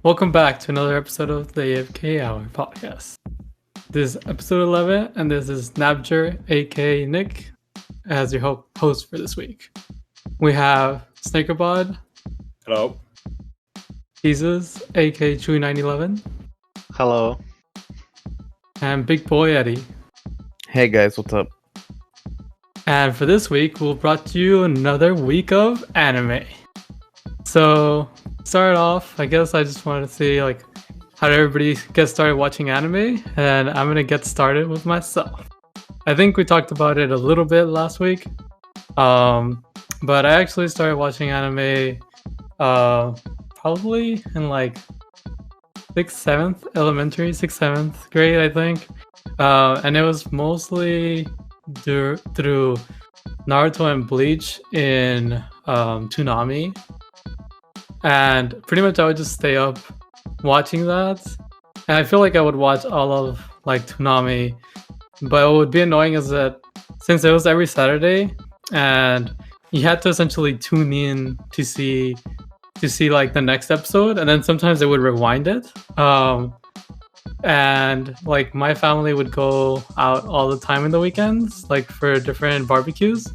Welcome back to another episode of the AFK Hour Podcast. This is episode 11, and this is NABJR, aka Nick, as your host for this week. We have SnakierBod. Hello. Jesus, aka Chewy911. Hello. And BigBoyEddie. Hey guys, what's up? And for this week, we'll brought to you another week of anime. So, start off, I guess I just wanted to see how did everybody get started watching anime, and I'm gonna get started with myself. I think we talked about it a little bit last week, but I actually started watching anime probably in 6th, 7th grade, I think, and it was mostly through Naruto and Bleach in Toonami. And pretty much I would just stay up watching that. And I feel like I would watch all of Toonami. But what would be annoying is that since it was every Saturday and you had to essentially tune in to see the next episode, and then sometimes they would rewind it. And my family would go out all the time in the weekends, for different barbecues.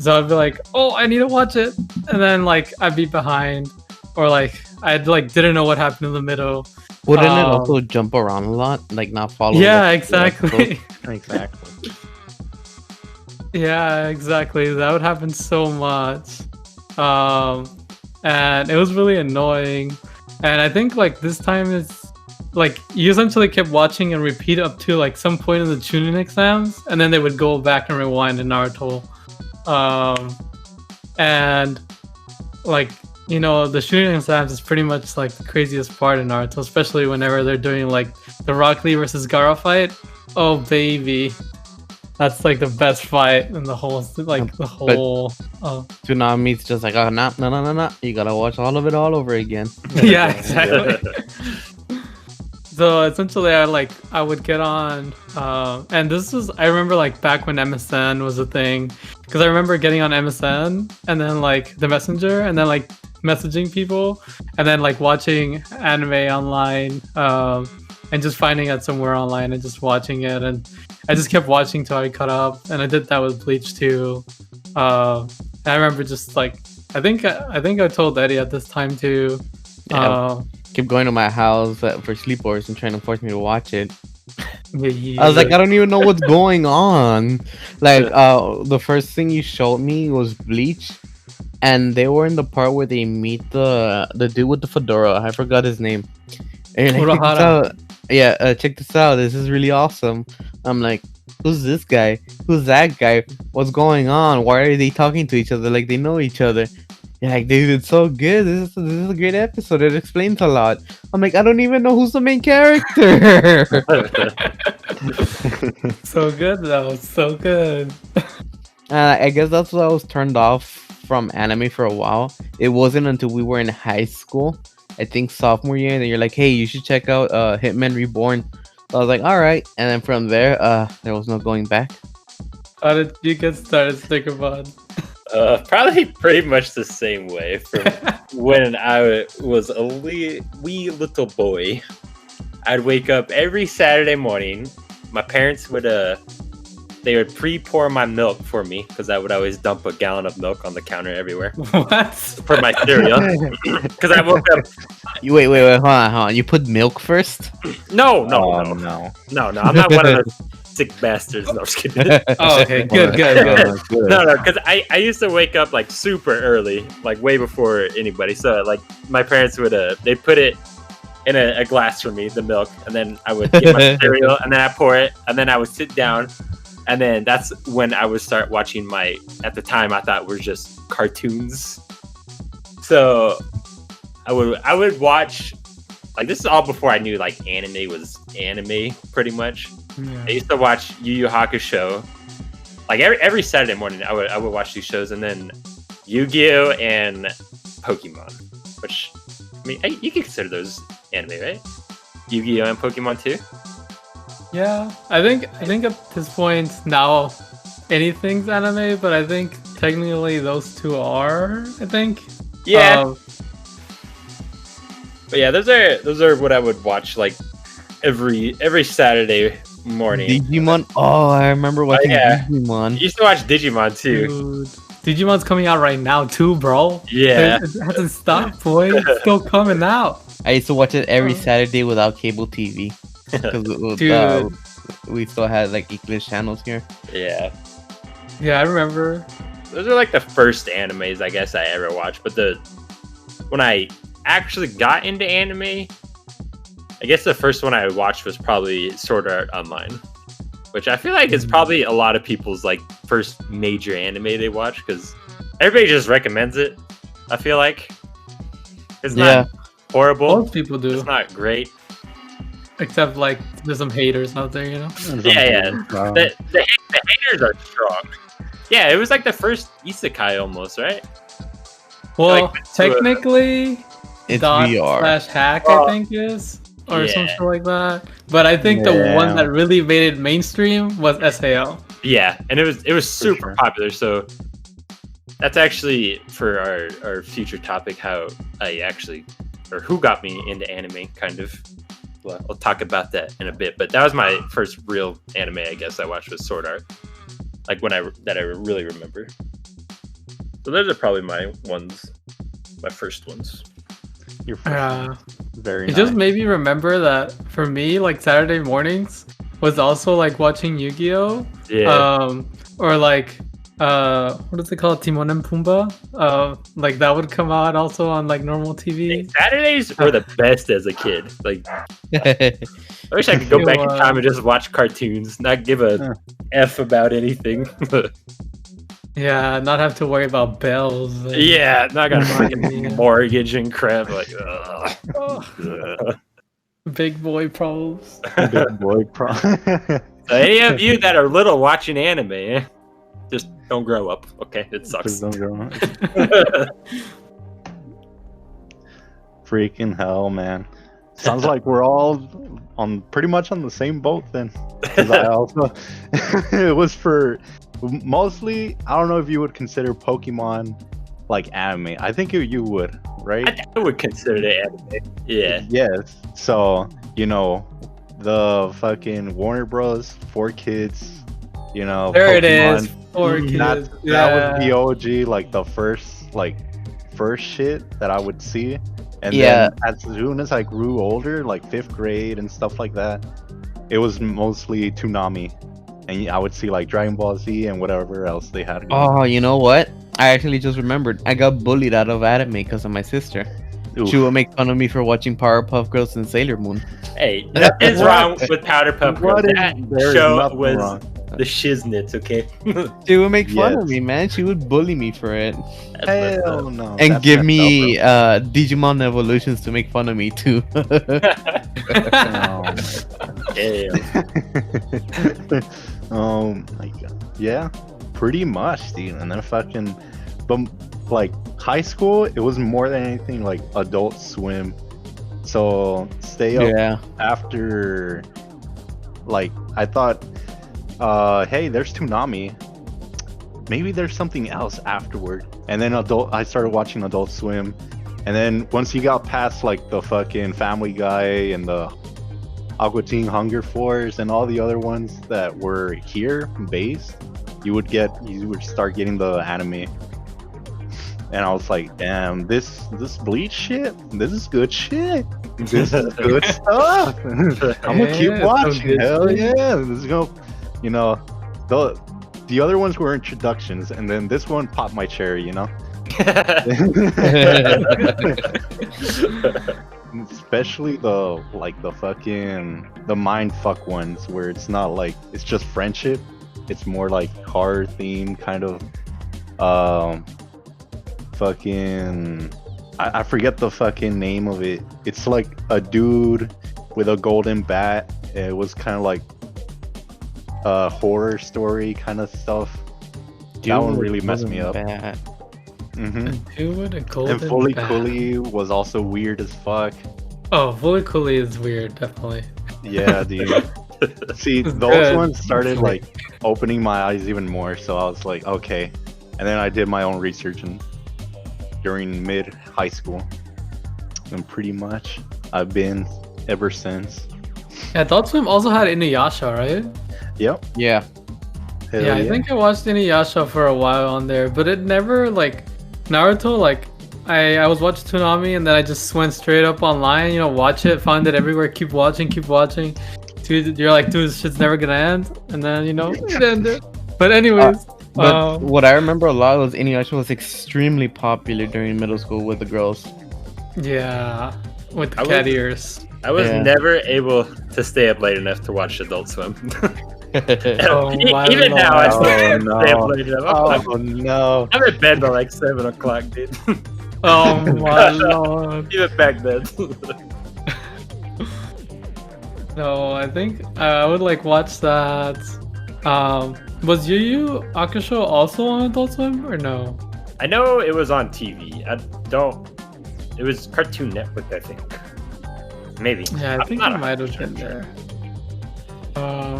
So I'd be like, oh, I need to watch it. And then I'd be behind. Or I didn't know what happened in the middle. Wouldn't it also jump around a lot? Not follow? Yeah, exactly. Exactly. Yeah, exactly. That would happen so much. And it was really annoying. And I think this time it's you essentially kept watching and repeat up to some point in the tuning exams, and then they would go back and rewind in Naruto. And the shooting exams is pretty much the craziest part in Naruto, especially whenever they're doing the Rock Lee versus Gaara fight. Oh baby, that's the best fight in the whole Toonami's just no. You gotta watch all of it all over again. Yeah, exactly. So essentially, I would get on, and this was I remember back when MSN was a thing, because I remember getting on MSN and then the Messenger and then messaging people and then watching anime online, and just finding it somewhere online and just watching it, and I just kept watching till I caught up, and I did that with Bleach too. And I remember just I think I told Eddie at this time too. Yeah. Kept going to my house for sleepovers and trying to force me to watch it. Yeah. I was I don't even know what's going on. The first thing you showed me was Bleach, and they were in the part where they meet the dude with the fedora. I forgot his name. And check this out. This is really awesome. I'm like, who's this guy? Who's that guy? What's going on? Why are they talking to each other like they know each other? Yeah, dude, it's so good. This is a great episode. It explains a lot. I'm I don't even know who's the main character. So good though. So good. I guess that's why I was turned off from anime for a while. It wasn't until we were in high school, I think sophomore year, and then you're hey, you should check out Hitman Reborn. So I was all right. And then from there, there was no going back. How did you get started, SnakierBod? Probably pretty much the same way from when I was a wee little boy. I'd wake up every Saturday morning. My parents would they would pre-pour my milk for me because I would always dump a gallon of milk on the counter everywhere. What? For my cereal. Because I woke up. You wait, hold on. You put milk first? No. I'm not one of those sick bastards. No, I'm just kidding. Oh, okay, good. No, because I used to wake up super early, way before anybody. So my parents would they put it in a glass for me, the milk, and then I would get my cereal, and then I pour it, and then I would sit down, and then that's when I would start watching at the time I thought were just cartoons. So I would watch this is all before I knew anime was anime pretty much. Yeah. I used to watch Yu Yu Hakusho. Every Saturday morning I would watch these shows, and then Yu-Gi-Oh and Pokemon, which you can consider those anime, right? Yu-Gi-Oh and Pokemon too? Yeah. I think at this point now anything's anime, but I think technically those two are, I think. Yeah. But yeah, those are what I would watch like every Saturday morning. Digimon. Oh, I remember watching Digimon. I used to watch Digimon too. Dude, Digimon's coming out right now too, bro. Yeah. It hasn't stopped, boy. It's still coming out. I used to watch it every Saturday without cable TV. Because we still had like English channels here. Yeah. Yeah, I remember. Those are like the first animes I guess I ever watched. But when I actually got into anime, I guess the first one I watched was probably Sword Art Online, which I feel like is probably a lot of people's like first major anime they watch because everybody just recommends it. I feel like it's not horrible. Most people do. It's not great. Except like there's some haters out there, you know? Yeah. The haters are strong. Yeah, it was like the first isekai almost, right? Well, like, technically, it's dot VR. / hack, I think is. Or Yeah. something like that. But I think the one that really made it mainstream was SAO. Yeah, and it was super popular. So that's actually for our future topic, how I actually, or who got me into anime, kind of. Well, I'll talk about that in a bit. But that was my first real anime, I guess, I watched was Sword Art. Like that I really remember. So those are probably my first ones. Your first very It nice. just made me remember that for me, like Saturday mornings was also like watching Yu-Gi-Oh! Yeah. Or like what is it called? Timon and Pumbaa. Like that would come out also on like normal TV. Saturdays were the best as a kid. Like I wish I could go back in time and just watch cartoons, not give a F about anything. Yeah, not have to worry about bells. Yeah, not gonna fucking mortgage and crap. Like, big boy problems. Big boy pro. So any of you that are little watching anime, just don't grow up. Okay, it sucks. Just don't go on. Freaking hell, man! Sounds like we're all pretty much on the same boat then. 'Cause I also it was for mostly. I don't know if you would consider Pokemon like anime. I think you would, right? I would consider it anime. Yeah. Yes. So the fucking Warner Bros. 4Kids. There it is. Pokemon. 4Kids. That was the OG, like the first shit that I would see. And Yeah. then as soon as I grew older, like 5th grade and stuff like that, it was mostly Toonami. And I would see like Dragon Ball Z and whatever else they had. Oh, you know what? I actually just remembered. I got bullied out of anime because of my sister. Oof. She would make fun of me for watching Powerpuff Girls and Sailor Moon. Hey, nothing is wrong with Powderpuff Girls. That There is show nothing was wrong. the shiznits, okay? She would make fun of Yes. me, man. She would bully me for it. That's messed up. Hell no. And That's give messed me Digimon evolutions to make fun of me too. up, Damn. my God. Yeah, pretty much, dude. And then fucking, but like high school, it was more than anything like Adult Swim. So stay up Yeah. after, like, I thought, hey, there's Toonami. Maybe there's something else afterward. And then I started watching Adult Swim. And then once you got past like the fucking Family Guy and the Aqua Teen Hunger Force and all the other ones that were here based, you would start getting the anime. And I was like, damn, this Bleach shit, this is good shit. This is good stuff. I'm gonna keep Yeah, watching. good Hell shit. yeah. This is gonna, the other ones were introductions, and then this one popped my cherry, Especially the mind fuck ones where it's not like it's just friendship. It's more like horror themed kind of fucking I forget the fucking name of it. It's like a dude with a golden bat. It was kind of like a horror story kind of stuff. That one really messed me up. Mm-hmm. Dude with a golden And Fully bat. Cooley was also weird as fuck. Oh, Fully Cooley is weird, definitely. Yeah, dude. See, It's those good. ones started like opening my eyes even more. So I was like, okay. And then I did my own research during mid high school. and pretty much I've been ever since. Yeah, Adult Swim also had Inuyasha, right? Yep. Yeah. Hell Yeah, I think I watched Inuyasha for a while on there, but it never like Naruto. Like I was watching Toonami and then I just went straight up online. You know, watch it, find it everywhere, keep watching. Dude, you're like, dude, this shit's never gonna end, and then you know it ended. But anyways, But what I remember a lot was Inuyasha was extremely popular during middle school with the girls. yeah, with the I cat was- ears. I was Yeah. never able to stay up late enough to watch Adult Swim. Oh, my Even now, I still Lord. can't Oh, stay no. up late enough. Oh no. I'm in bed by like 7 o'clock, dude. Oh my lord. Even back then. No, I think I would like watch that. Was Yu Yu Hakusho also on Adult Swim or no? I know it was on TV. It was Cartoon Network, I think. Maybe. Yeah, I I'm think not it might have 100% been sure. there.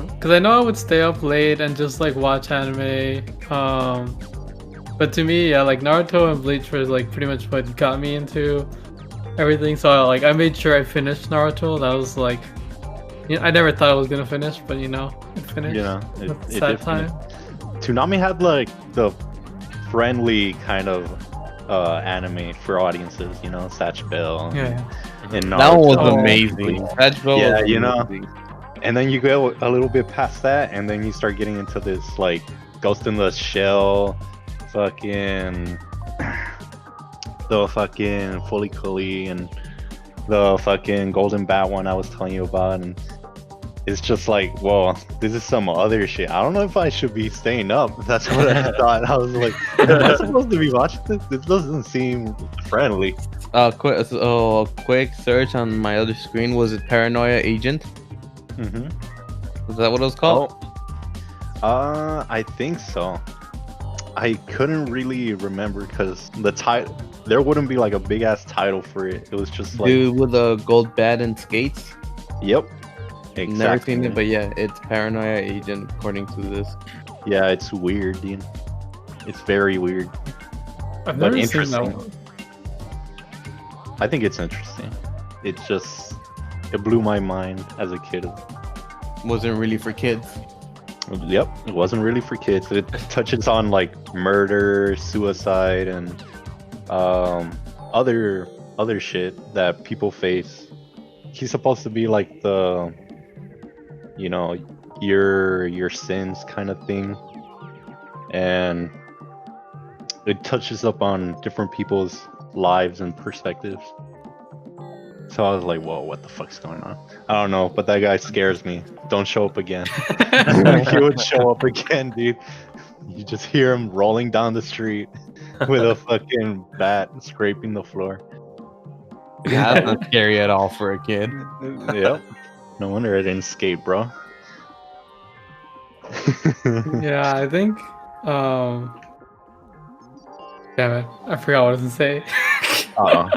Because I know I would stay up late and just like watch anime. But to me, yeah, like Naruto and Bleach was like pretty much what got me into everything. So like I made sure I finished Naruto. That was like, you know, I never thought I was gonna finish, but you know, it finished. You know, It's that time. Toonami had like the friendly kind of anime for audiences, you know, Satch Bell. Yeah. And That one was Oh. amazing. That show Yeah, was you know. amazing. And then you go a little bit past that, and then you start getting into this like Ghost in the Shell, fucking the fucking Fully Cully, and the fucking Golden Bat one I was telling you about, and it's just like, whoa, this is some other shit. I don't know if I should be staying up. That's what I thought. I was like, am I supposed to be watching this? This doesn't seem friendly. Quick search on my other screen. Was it Paranoia Agent? Mm-hmm. Was that what it was called? I think so. I couldn't really remember because the title, there wouldn't be like a big ass title for it. It was just like, Dude with the gold bat and skates. yep, exactly. Never seen it, but yeah, it's Paranoia Agent according to this. Yeah, it's weird, dude. It's very weird. I've But never seen that interesting. one. I think it's interesting. It's just, it blew my mind as a kid. Wasn't really for kids. Yep, it wasn't really for kids. It touches on like murder, suicide, and other shit that people face. He's supposed to be like the, you know, your sins kind of thing, and it touches up on different people's lives and perspectives. So I was like, whoa, what the fuck's going on? I don't know, but that guy scares me. Don't show up again. He would show up again, dude. You just hear him rolling down the street with a fucking bat scraping the floor. Yeah, that's not scary at all for a kid. Yep. No wonder I didn't skate, bro. Yeah, I think. Damn it! I forgot what I was gonna say. Uh-oh.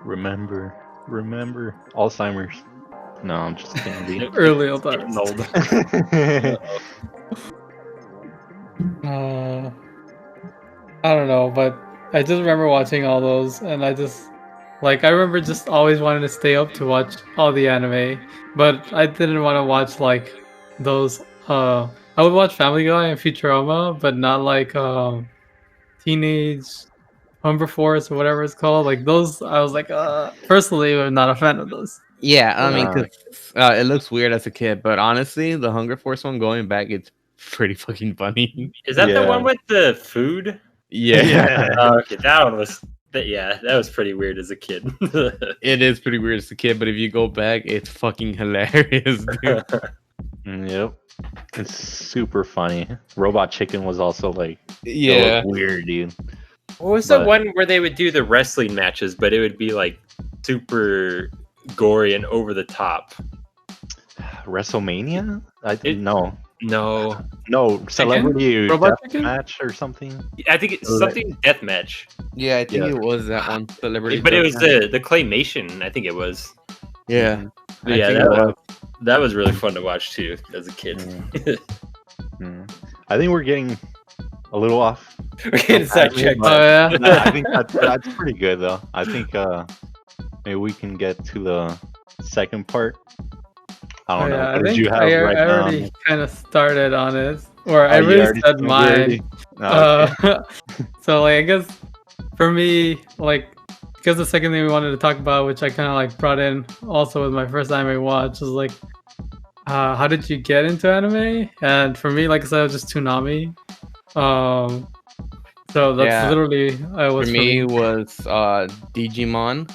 Remember Alzheimer's. No, I'm just kidding. dude. Early old Getting times. old. I don't know, but I just remember watching all those, and I remember just always wanting to stay up to watch all the anime, but I didn't want to watch like those. I would watch Family Guy and Futurama, but not like Teenage Humber Force or whatever it's called. Like those, I was like, personally, I'm not a fan of those. Yeah, I mean, Uh, 'cause, it looks weird as a kid, but honestly, the Hunger Force one going back, it's pretty fucking funny. Is that the Yeah. one with the food? Yeah, Oh, okay, that one was. That was pretty weird as a kid. it is pretty weird as a kid, but if you go back, it's fucking hilarious, dude. Yep. It's super funny. Robot Chicken was also like, Yeah, weird, dude. What was the But- one where they would do the wrestling matches, but it would be like super gory and over the top? WrestleMania? It- No, No, Celebrity Robot Death Chicken? Match or something. I think it's something death match, yeah, I think Yeah. it was that one. Celebrity, but it was Deathmatch. the claymation. I think it was. yeah. I Yeah, think that it was, that was really fun to watch too as a kid. I think we're getting a little off. We're getting sidetracked. Oh yeah. No, I think that's pretty good though. I think maybe we can get to the second part. I don't know. I What did think you have I right now? already kind of started on it, or I Oh, you really already- said you mine. already- Oh, okay. So like I guess for me, like because the second thing we wanted to talk about, which I kind of like brought in also with my first anime watch, was like how did you get into anime? And for me, like I said, it was just Toonami. So that's Yeah. literally For me, it was Digimon,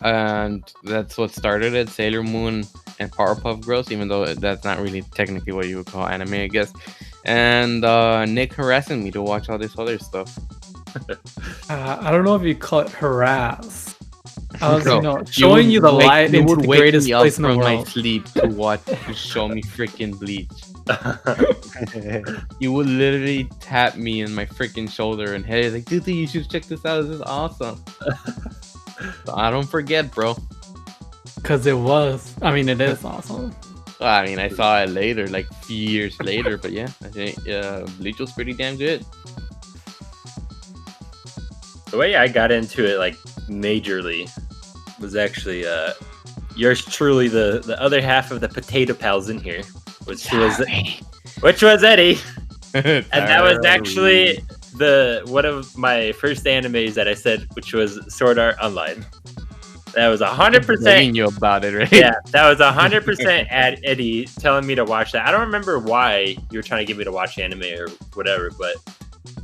and that's what started it. Sailor Moon and Powerpuff Girls, even though that's not really technically what you would call anime, I guess. And Nick harassing me to watch all this other stuff. I don't know if you call it harass. I was, Bro, showing you the light into the greatest me up place in the from my world. sleep to watch to show me freaking Bleach. You would literally tap me in my freaking shoulder and hey, like, dude, you should check this out. This is awesome. So I don't forget, bro. Because it was. I mean, it is awesome. I mean, I saw it later, like a few years later, but yeah, I think Bleach was pretty damn good. The way I got into it, like majorly, was actually yours truly, the other half of the potato pals in here, which was Eddie, and that was actually one of my first animes that I said, which was Sword Art Online. That was 100%. Telling you about it, right? Yeah, that was 100% Eddie telling me to watch that. I don't remember why you were trying to get me to watch anime or whatever, but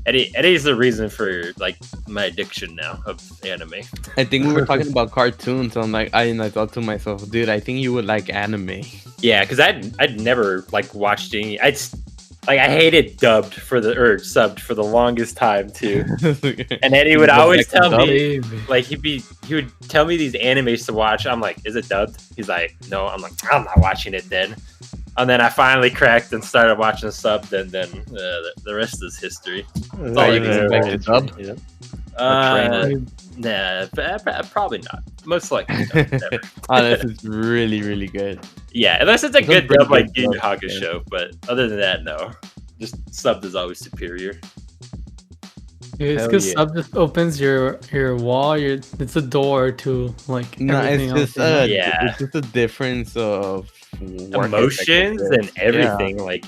Eddie's the reason for like my addiction now of anime. I think we were talking about cartoons. So I'm like, I thought to myself, dude, I think you would like anime. Yeah, because I'd never like watched any. I hated dubbed subbed for the longest time too. And Eddie would always tell me, like he would tell me these animes to watch. I'm like, is it dubbed? He's like, no. I'm like, I'm not watching it then. And then I finally cracked and started watching subbed, and then the rest is history. Are you expecting dubbed? Nah, probably not. Most likely, no, never. Oh, this is really, really good. Yeah, unless it's a It's a good pretty dub like good Yu Yu dub, Hakusho, but other than that, no. Just subbed is always superior. It's Hell because yeah. sub just opens your wall. It's a door to like No, everything it's just else. Yeah. it's just a difference of work Emotions ethic. and everything, like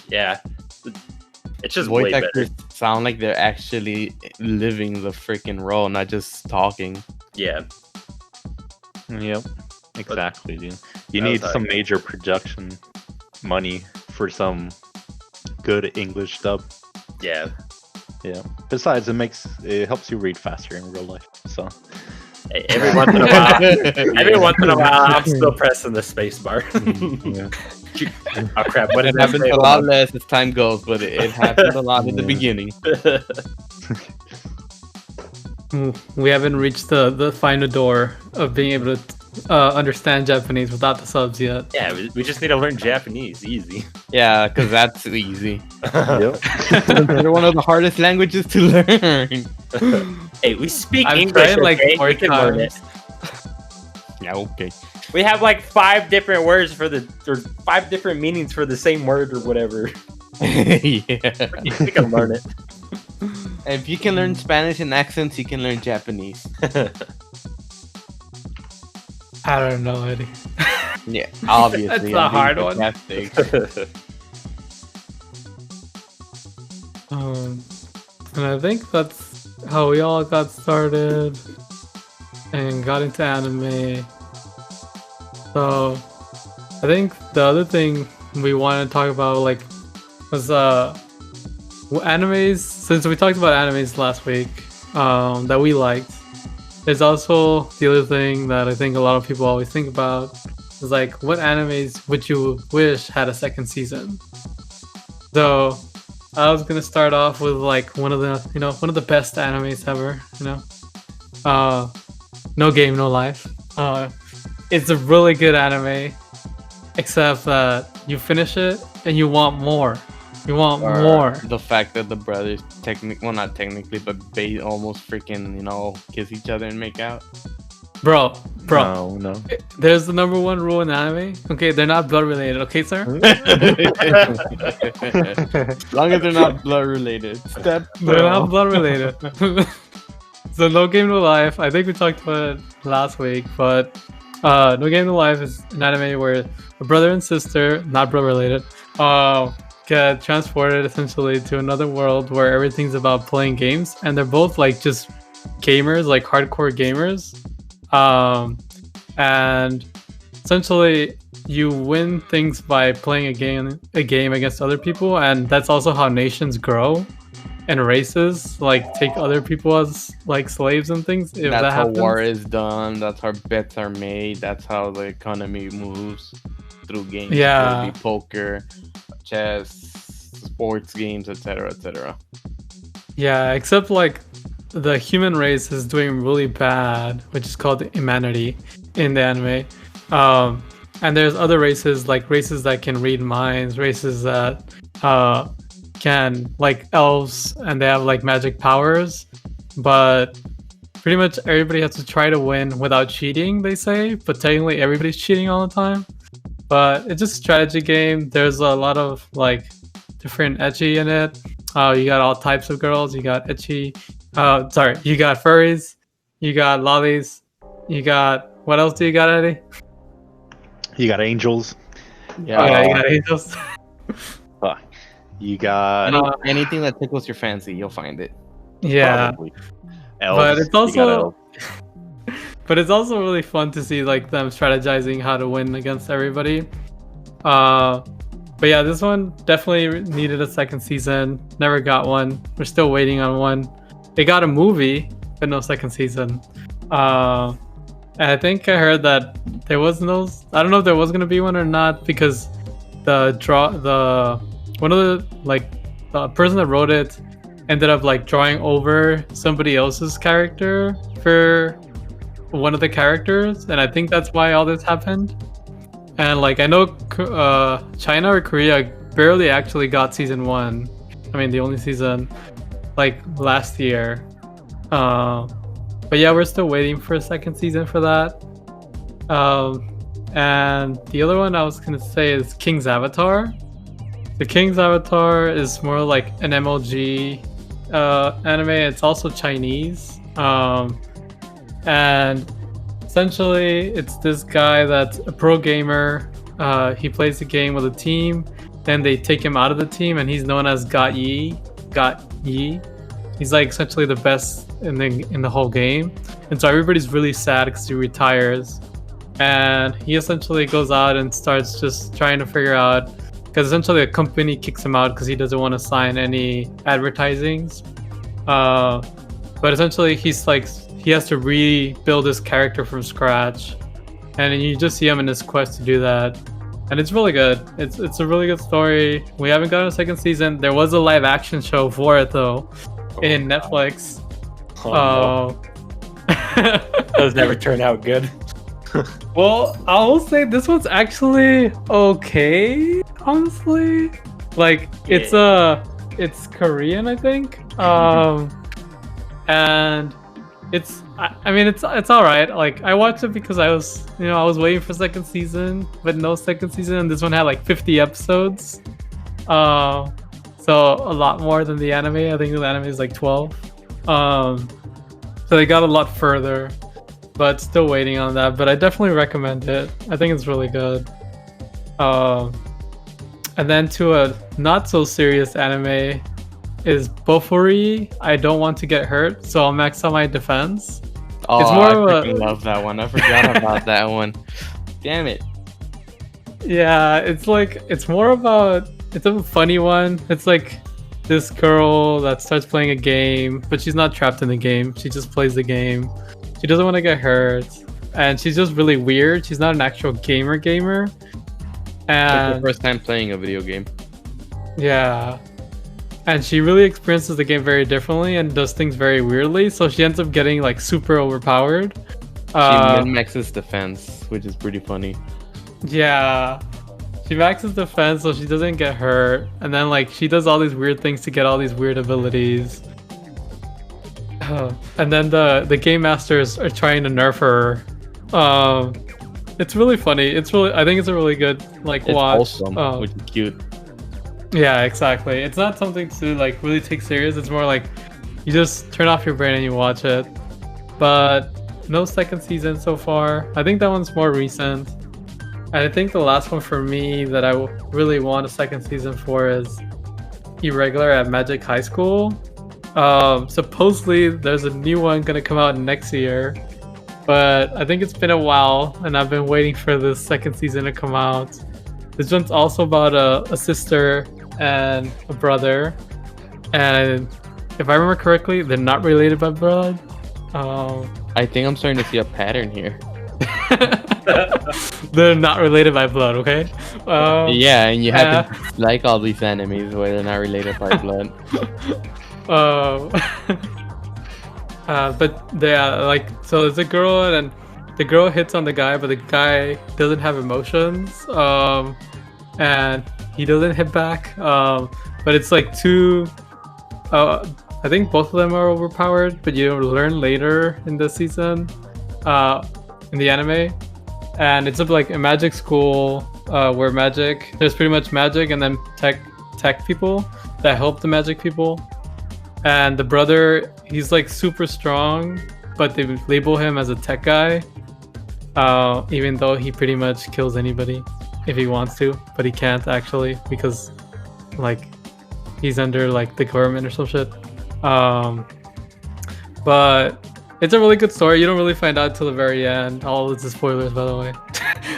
it's just way Voice better. actors sound like they're actually living the freaking role, not just talking. Yeah, Yep. Exactly, dude. You That need was how some I got major production money for some good English dub. yeah. Yeah. Besides, it helps you read faster in real life. So Hey, every once in a while, I'm still pressing the space bar. Oh crap! What It did that happens say? a Hold lot on. less as time goes, but it happens a lot at the beginning. We haven't reached the final door of being able to understand Japanese without the subs yet. Yeah, we just need to learn Japanese. Easy. Yeah, because that's easy. yep. They're one of the hardest languages to learn. Hey, we speak I've English. tried, like, Okay? 4 We can learn it. times. Yeah, okay. We have like 5 different words or 5 different meanings for the same word or whatever. Yeah. We can learn it. If you can learn Spanish and accents, you can learn Japanese. I don't know, Eddie. Yeah, obviously. That's a I'm hard being one. sarcastic. And I think that's how we all got started and got into anime. So I think the other thing we wanted to talk about was animes. Since we talked about animes last week that we liked, there's also the other thing that I think a lot of people always think about is like, what animes would you wish had a second season? So I was gonna start off with like one of the best animes ever. No Game No Life. It's a really good anime, except that you finish it and you want more. You want Or more. The fact that the brothers not technically, but they almost freaking, kiss each other and make out. Bro. No. There's the number one rule in anime. Okay, they're not blood related. Okay, sir. As long as they're not blood related. They're not blood related. So no game no life. I think we talked about it last week, but no game no life is an anime where a brother and sister, not blood related, get transported essentially to another world where everything's about playing games, and they're both like just gamers, like hardcore gamers. And essentially you win things by playing a game against other people, and that's also how nations grow and races like take other people as like slaves and things. If That's that how happens. war is done. That's how bets are made. That's how the economy moves through games. Yeah. Whether it be poker, chess, sports games, etc., etc. Yeah, except like the human race is doing really bad, which is called humanity in the anime. And there's other races, like races that can read minds, races that can, like elves, and they have like magic powers. But pretty much everybody has to try to win without cheating, they say. But technically everybody's cheating all the time. But it's just a strategy game. There's a lot of like different ecchi in it. You got all types of girls. You got ecchi. You got furries. You got lollies. You got, what else do you got, Eddie? You got angels. Yeah. Oh, yeah, you got angels. You got Anything that tickles your fancy, you'll find it. Yeah. probably But elves. it's You got also elves. but it's also really fun to see like them strategizing how to win against everybody. But yeah, this one definitely needed a second season. Never got one. We're still waiting on one. They got a movie, but no second season. And I think I heard that there was no. I don't know if there was gonna be one or not, because the person that wrote it ended up like drawing over somebody else's character for one of the characters, and I think that's why all this happened. And like I know China or Korea barely actually got season 1. I mean the only season like last year. But yeah, we're still waiting for a second season for that. And the other one I was gonna say is King's Avatar. The King's Avatar is more like an MLG anime. It's also Chinese. And essentially it's this guy that's a pro gamer. He plays the game with a team. Then they take him out of the team, and he's known as Got Yi. He's like essentially the best in the whole game. And so everybody's really sad because he retires. And he essentially goes out and starts just trying to figure out, because essentially a company kicks him out because he doesn't want to sign any advertisings. But essentially he has to rebuild his character from scratch, and you just see him in his quest to do that. And it's really good. It's a really good story. We haven't gotten a second season. There was a live action show for it though, in Netflix. Those never turn out good. Well, I will say this one's actually okay, honestly. Like it's Korean, I think. And it's all right. Like I watched it because I was waiting for second season, but no second season, and this one had like 50 episodes. So a lot more than the anime. I think the anime is like 12. So they got a lot further, but still waiting on that. But I definitely recommend it. I think it's really good. And then to a not so serious anime is Bofuri. I don't want to get hurt, so I'll max out my defense. Oh, It's more I of a- freaking love that one. I forgot about that one. Damn it. Yeah, it's a funny one. It's like this girl that starts playing a game, but she's not trapped in the game. She just plays the game. She doesn't want to get hurt, and she's just really weird. She's not an actual gamer. It's her And first time playing a video game. yeah, and she really experiences the game very differently and does things very weirdly. So she ends up getting like super overpowered. She min-maxes defense, which is pretty funny. Yeah, she maxes defense so she doesn't get hurt, and then like she does all these weird things to get all these weird abilities. And then the game masters are trying to nerf her It's really funny. I think it's a really good like It's watch. wholesome, which is cute. Yeah, exactly. It's not something to like really take serious. It's more like you just turn off your brain and you watch it. But no second season so far. I think that one's more recent. And I think the last one for me that I really want a second season for is Irregular at Magic High School. Supposedly there's a new one gonna come out next year, but I think it's been a while and I've been waiting for the second season to come out. This one's also about a sister and a brother, and if I remember correctly, they're not related by blood. I think I'm starting to see a pattern here. They're not related by blood, okay? Yeah, and you have to like all these enemies where they're not related by blood. But yeah, like, so there's a girl and the girl hits on the guy, but the guy doesn't have emotions, and he doesn't hit back. But it's like two. I think both of them are overpowered, but you learn later in the season, in the anime, and it's like a magic school where there's pretty much magic and then tech people that help the magic people. And the brother, he's like super strong, but they label him as a tech guy, even though he pretty much kills anybody if he wants to, but he can't actually because like he's under like the government or some shit. But it's a really good story. You don't really find out till the very end. All this is spoilers, by the way.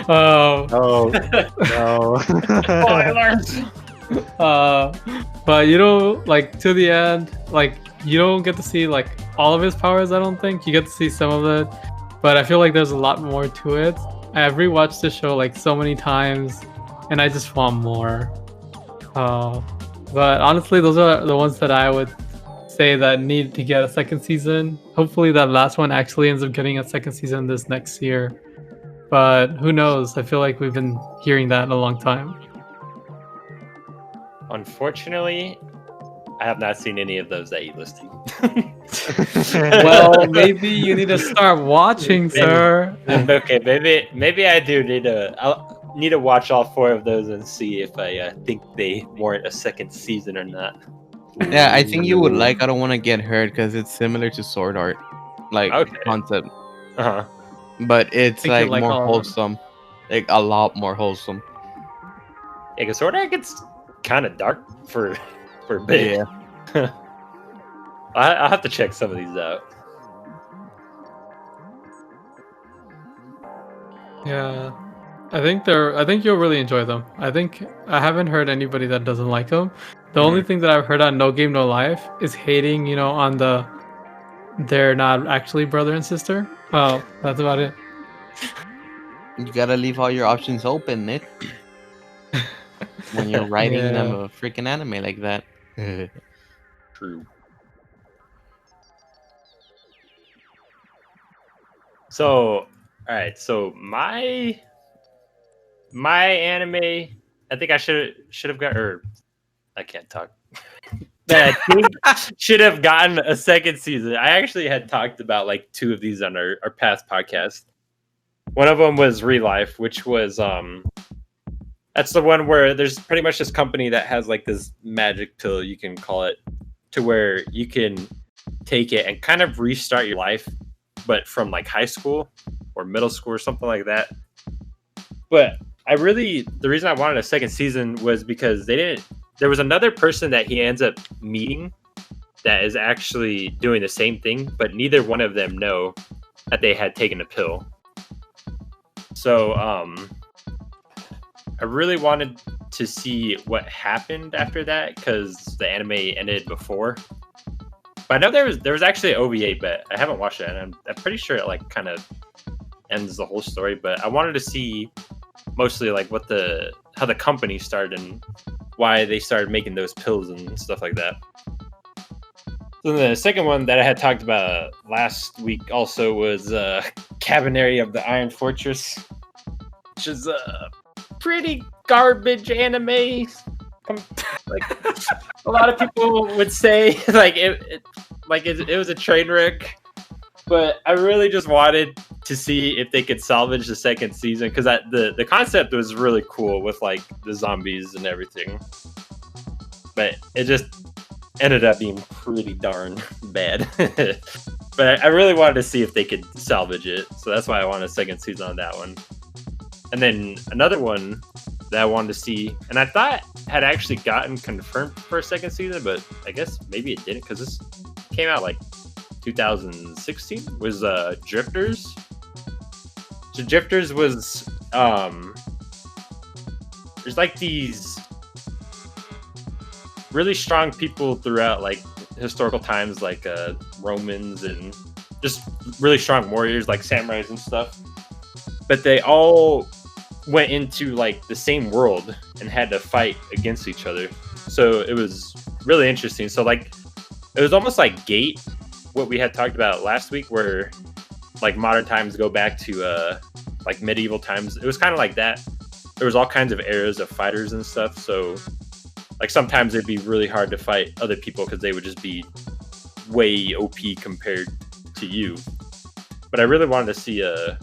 Oh no! Spoilers. But you don't like to the end. Like you don't get to see like all of his powers. I don't think you get to see some of it, but I feel like there's a lot more to it. I've rewatched the show like so many times, and I just want more. But honestly, those are the ones that I would say that need to get a second season. Hopefully that last one actually ends up getting a second season this next year. But who knows? I feel like we've been hearing that in a long time. Unfortunately, I have not seen any of those that you listed. Well, maybe you need to start watching, sir. Okay, maybe I do need to. I'll need to watch all 4 of those and see if I think they warrant a second season or not. Yeah, I think you would like I Don't Want to Get Hurt because it's similar to Sword Art, like concept. Uh-huh. But it's like more all wholesome, like a lot more wholesome. Yeah, because Sword Art gets kind of dark for a bit. Yeah. I'll have to check some of these out. Yeah, I think you'll really enjoy them. I haven't heard anybody that doesn't like them. The only thing that I've heard on No Game No Life is hating, on they're not actually brother and sister. Oh, that's about it. You gotta leave all your options open, Nick. When you're writing them a freaking anime like that. True. So, all right. So my anime, I think I should have got, or I can't talk. That I think should have gotten a second season. I actually had talked about like 2 of these on our past podcast. One of them was Real Life, which was that's the one where there's pretty much this company that has like this magic pill, you can call it, to where you can take it and kind of restart your life, but from like high school or middle school or something like that. But the reason I wanted a second season was because there was another person that he ends up meeting that is actually doing the same thing, but neither one of them know that they had taken a pill. So, I really wanted to see what happened after that because the anime ended before. But I know there was actually an OVA, but I haven't watched it, and I'm pretty sure it like kind of ends the whole story. But I wanted to see mostly like how the company started and why they started making those pills and stuff like that. So the second one that I had talked about last week also was Cabaneri of the Iron Fortress, which is a pretty garbage anime. Like a lot of people would say, like it was a train wreck. But I really just wanted to see if they could salvage the second season, because the concept was really cool with like the zombies and everything, but it just ended up being pretty darn bad. But I really wanted to see if they could salvage it, so that's why I wanted a second season on that one. And then another one that I wanted to see, and I thought had actually gotten confirmed for a second season, but I guess maybe it didn't, because this came out like 2016, was Drifters. So Drifters was there's like these really strong people throughout like historical times, like Romans and just really strong warriors like samurais and stuff, but they all went into like the same world and had to fight against each other. So it was really interesting. So like it was almost like Gate, what we had talked about last week, where like modern times go back to like medieval times. It was kind of like that. There was all kinds of eras of fighters and stuff, so like sometimes it'd be really hard to fight other people because they would just be way OP compared to you. But I really wanted to see a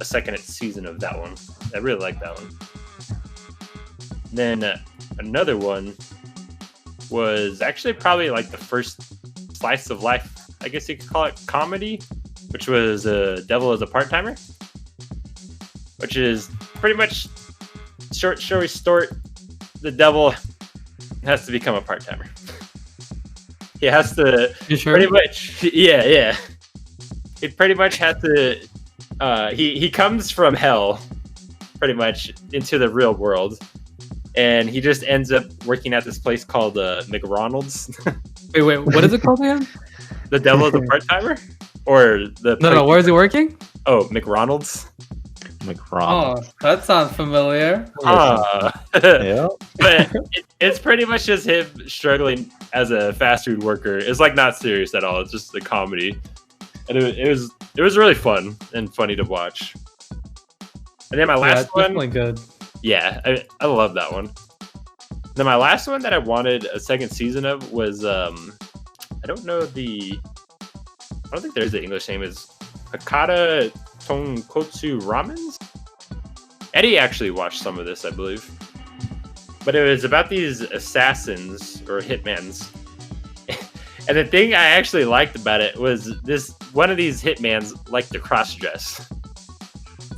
second season of that one. I really like that one. Then another one was actually probably like the first slice of life, I guess you could call it, comedy, which was Devil as a Part-Timer, which is pretty much short the devil has to become a part-timer. He has to pretty much, yeah. He pretty much has to. He comes from hell, pretty much, into the real world, and he just ends up working at this place called McRonald's. Wait, what is it called again? The devil is a part-timer, or the no, where is he working? Oh, McRonald's. McRonald. Oh, that sounds familiar. Yeah. But it's pretty much just him struggling as a fast food worker. It's like not serious at all. It's just a comedy, and it was really fun and funny to watch. And then my last one, definitely good. Yeah, I love that one. Then my last one that I wanted a second season of was I don't think there's the English name, is Hakata Tonkotsu Ramens. Eddie actually watched some of this, I believe, but it was about these assassins or hitmans. And the thing I actually liked about it was one of these hitmans liked to cross dress.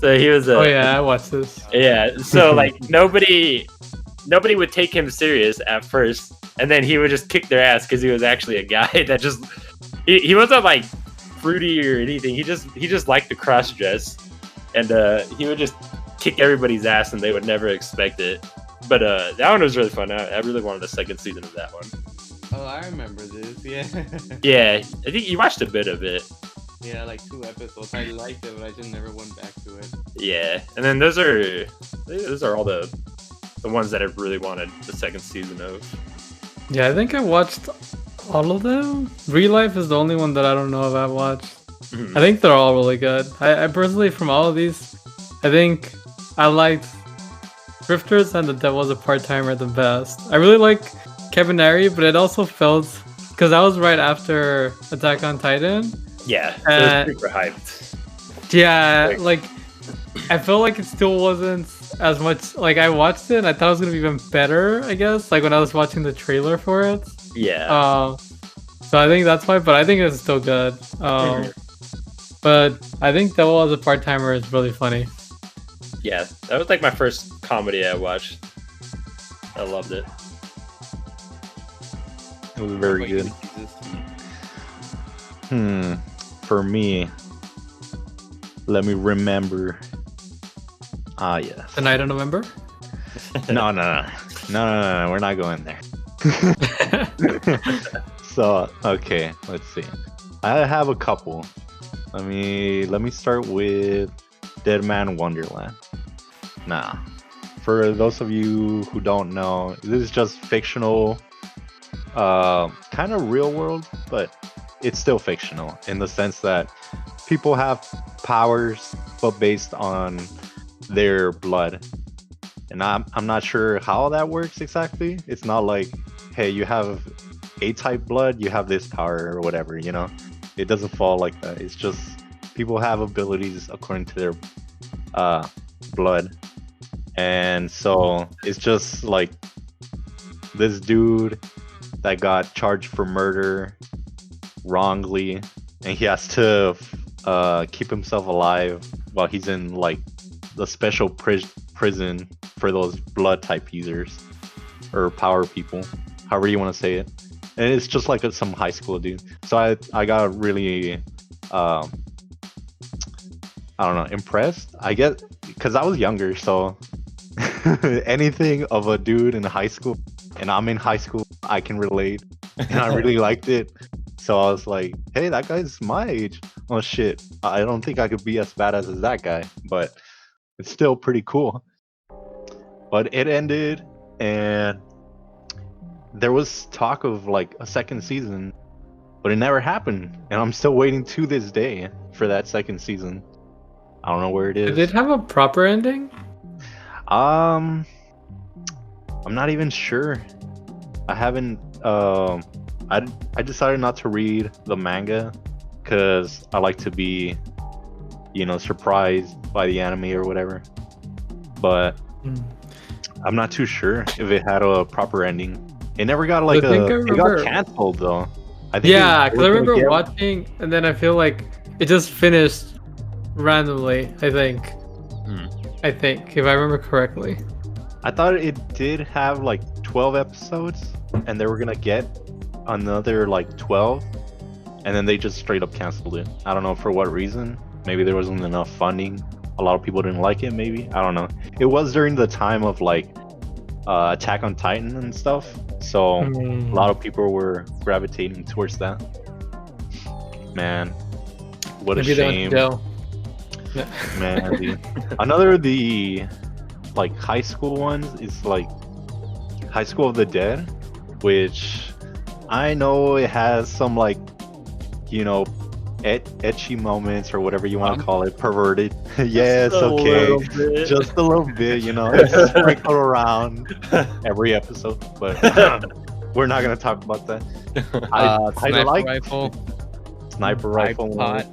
So he was I watched this. Yeah, so like nobody would take him serious at first, and then he would just kick their ass because he was actually a guy that just he wasn't like fruity or anything. He just liked to cross dress, and he would just kick everybody's ass, and they would never expect it. But that one was really fun. I really wanted a second season of that one. Oh, I remember this. Yeah. Yeah, I think you watched a bit of it. Yeah, like 2 episodes. I liked it, but I just never went back to it. Yeah, and then those are all the ones that I really wanted the second season of. Yeah, I think I watched all of them. Real Life is the only one that I don't know if I've watched. Mm-hmm. I think they're all really good. I personally, from all of these, I think I liked Drifters and The Devil's a Part-Timer the best. I really like Kebinari, but it also felt, because that was right after Attack on Titan. Yeah, it was super hyped. Yeah, like I felt like it still wasn't as much. Like I watched it and I thought it was gonna be even better, I guess, like when I was watching the trailer for it. Yeah. So I think that's why, but I think it's still good. But I think Devil as a Part-Timer is really funny. Yeah, that was like my first comedy I watched. I loved it. It was very good. For me, let me remember. Yes. The Night of November? No, we're not going there. So, okay, let's see. I have a couple. Let me start with Dead Man Wonderland. Now, for those of you who don't know, this is just fictional, kind of real world, but it's still fictional in the sense that people have powers, but based on their blood. And I'm not sure how that works exactly. It's not like, hey, you have A-type blood, you have this power or whatever, you know? It doesn't fall like that. It's just people have abilities according to their blood, and so it's just like this dude that got charged for murder wrongly, and he has to keep himself alive while he's in like the special prison for those blood type users or power people, however you want to say it. And it's just like some high school dude. So I got really I don't know, impressed, I guess, because I was younger, so anything of a dude in high school, and I'm in high school, I can relate, and I really liked it. So I was like, hey, that guy's my age. Oh shit, I don't think I could be as badass as that guy, but it's still pretty cool. But it ended, and there was talk of like a second season, but it never happened, and I'm still waiting to this day for that second season. I don't know where it is. Did it have a proper ending? I'm not even sure. I haven't. I decided not to read the manga because I like to be, surprised by the anime or whatever. But I'm not too sure if it had a proper ending. It never got like it got canceled though. I think because I remember watching, and then I feel like it just finished randomly. I think if I remember correctly. I thought it did have like 12 episodes, and they were gonna get another like 12, and then they just straight up canceled it. I don't know for what reason. Maybe there wasn't enough funding. A lot of people didn't like it. Maybe, I don't know. It was during the time of like Attack on Titan and stuff, so a lot of people were gravitating towards that. Man, what a shame. Man, dude. Another of the like high school ones is like High School of the Dead, which I know it has some like etchy moments or whatever you want to call it, perverted. Yes, okay, just a little bit, it's sprinkled around every episode, but we're not gonna talk about that. I like sniper rifle one.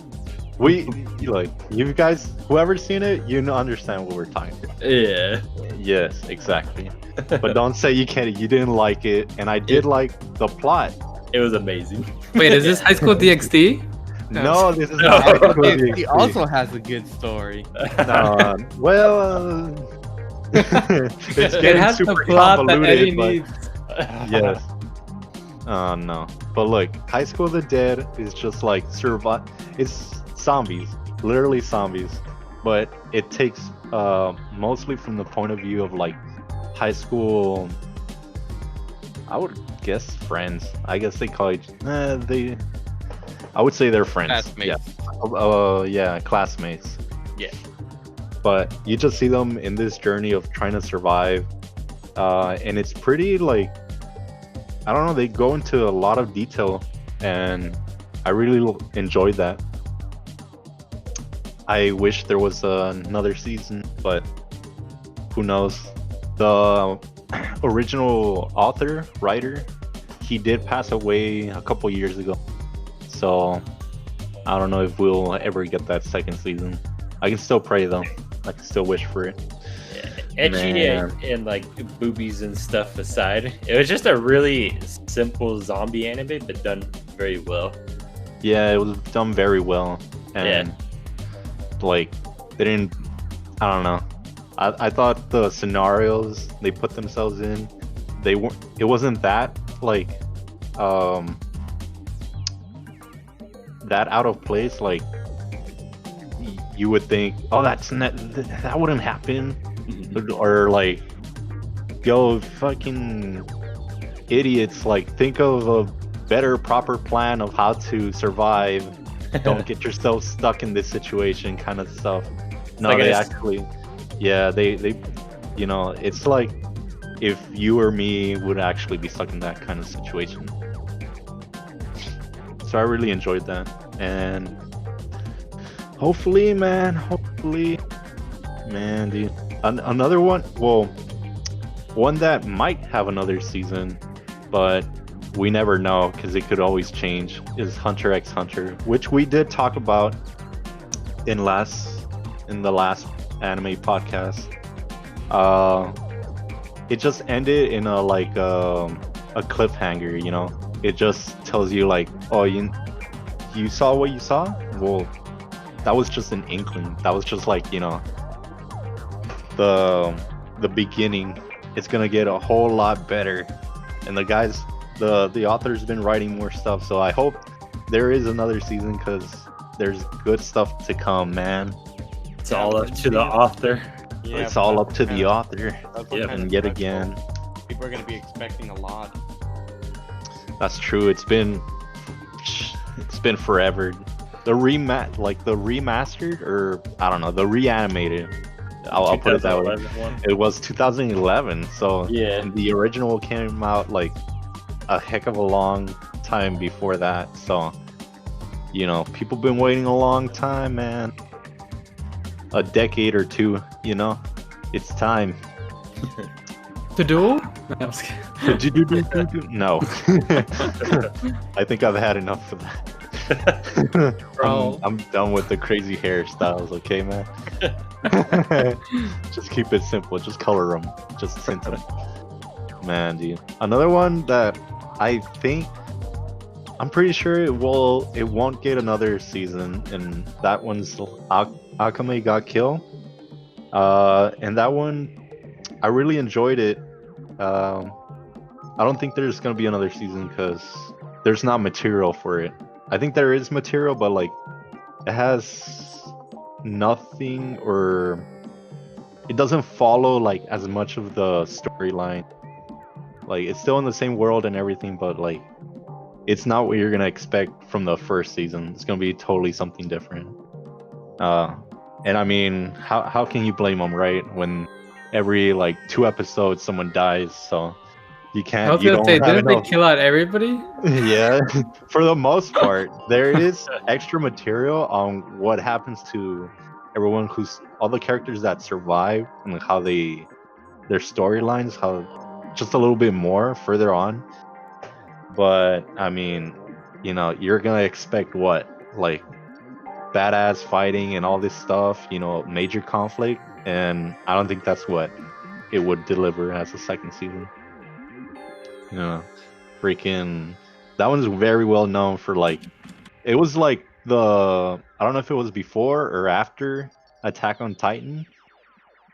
You guys, whoever's seen it, understand what we're talking about. Yeah. Yes, exactly. But don't say you didn't like it, and I did like the plot. It was amazing. Wait, is this High School DxD? No, this is not High School DxD. He also has a good story. No, it's getting has super the plot that Eddie convoluted, needs. Yes. Oh no. But look, High School of the Dead is just like it's zombies, literally zombies, but it takes mostly from the point of view of like high school, I would guess friends. I guess they call I would say they're friends. Classmates. Yeah, classmates. Yeah. But you just see them in this journey of trying to survive, and it's pretty like, I don't know, they go into a lot of detail, and I really enjoyed that. I wish there was another season, but who knows? The original writer, he did pass away a couple years ago, so I don't know if we'll ever get that second season. I can still pray though. I can still wish for it. Etchy and like boobies and stuff aside, it was just a really simple zombie anime, but done very well. Yeah, it was done very well, and like they didn't. I don't know. I thought the scenarios they put themselves in, they weren't. It wasn't that like that out of place. Like you would think, oh, that wouldn't happen, or like, yo, fucking idiots, like think of a better proper plan of how to survive. Don't get yourself stuck in this situation, kind of stuff. No, like they actually, yeah, they it's like if you or me would actually be stuck in that kind of situation. So I really enjoyed that, and hopefully, man, dude, another one. Well, one that might have another season, but we never know because it could always change, is Hunter x Hunter, which we did talk about in the last anime podcast, it just ended in a cliffhanger. You know, it just tells you like, oh, you saw what you saw. Well, that was just an inkling. That was just like, you know, the beginning. It's gonna get a whole lot better, and the author's been writing more stuff. So I hope there is another season because there's good stuff to come, man. It's all up to the author. Yeah, It's all up to the author. Yeah, And yet again, people are gonna be expecting a lot. that's true. It's been forever. The remastered, or I don't know, the reanimated. I'll put it that way. 2011 one. It was 2011, so Yeah. the original came out like a heck of a long time before that. So, you know, people been waiting a long time, man. A decade or two, you know. It's time. To do? No, I'm just kidding. No. I think I've had enough of that. Bro. I'm done with the crazy hairstyles, okay, man? Just keep it simple. Just color them. Just tint them. Man, dude. Another one that I'm pretty sure it won't get another season, and that one's Akame ga Kill. And that one, I really enjoyed it. I don't think there's gonna be another season because there's not material for it. I think there is material, but like it has nothing, or it doesn't follow like as much of the storyline. Like it's still in the same world and everything, but like it's not what you're gonna expect from the first season. It's gonna be totally something different. And I mean, how can you blame them, right? When every like 2 episodes someone dies, so you can't. I was You gonna don't say, have didn't they enough. kill out everybody? Yeah, for the most part, there is extra material on what happens to everyone all the characters that survive and how their storylines, how just a little bit more further on. But I mean, you know, you're gonna expect what, like badass fighting and all this stuff, you know, major conflict, and I don't think that's what it would deliver as a second season. You know, freaking that one's very well known for like, it was like I don't know if it was before or after Attack on Titan,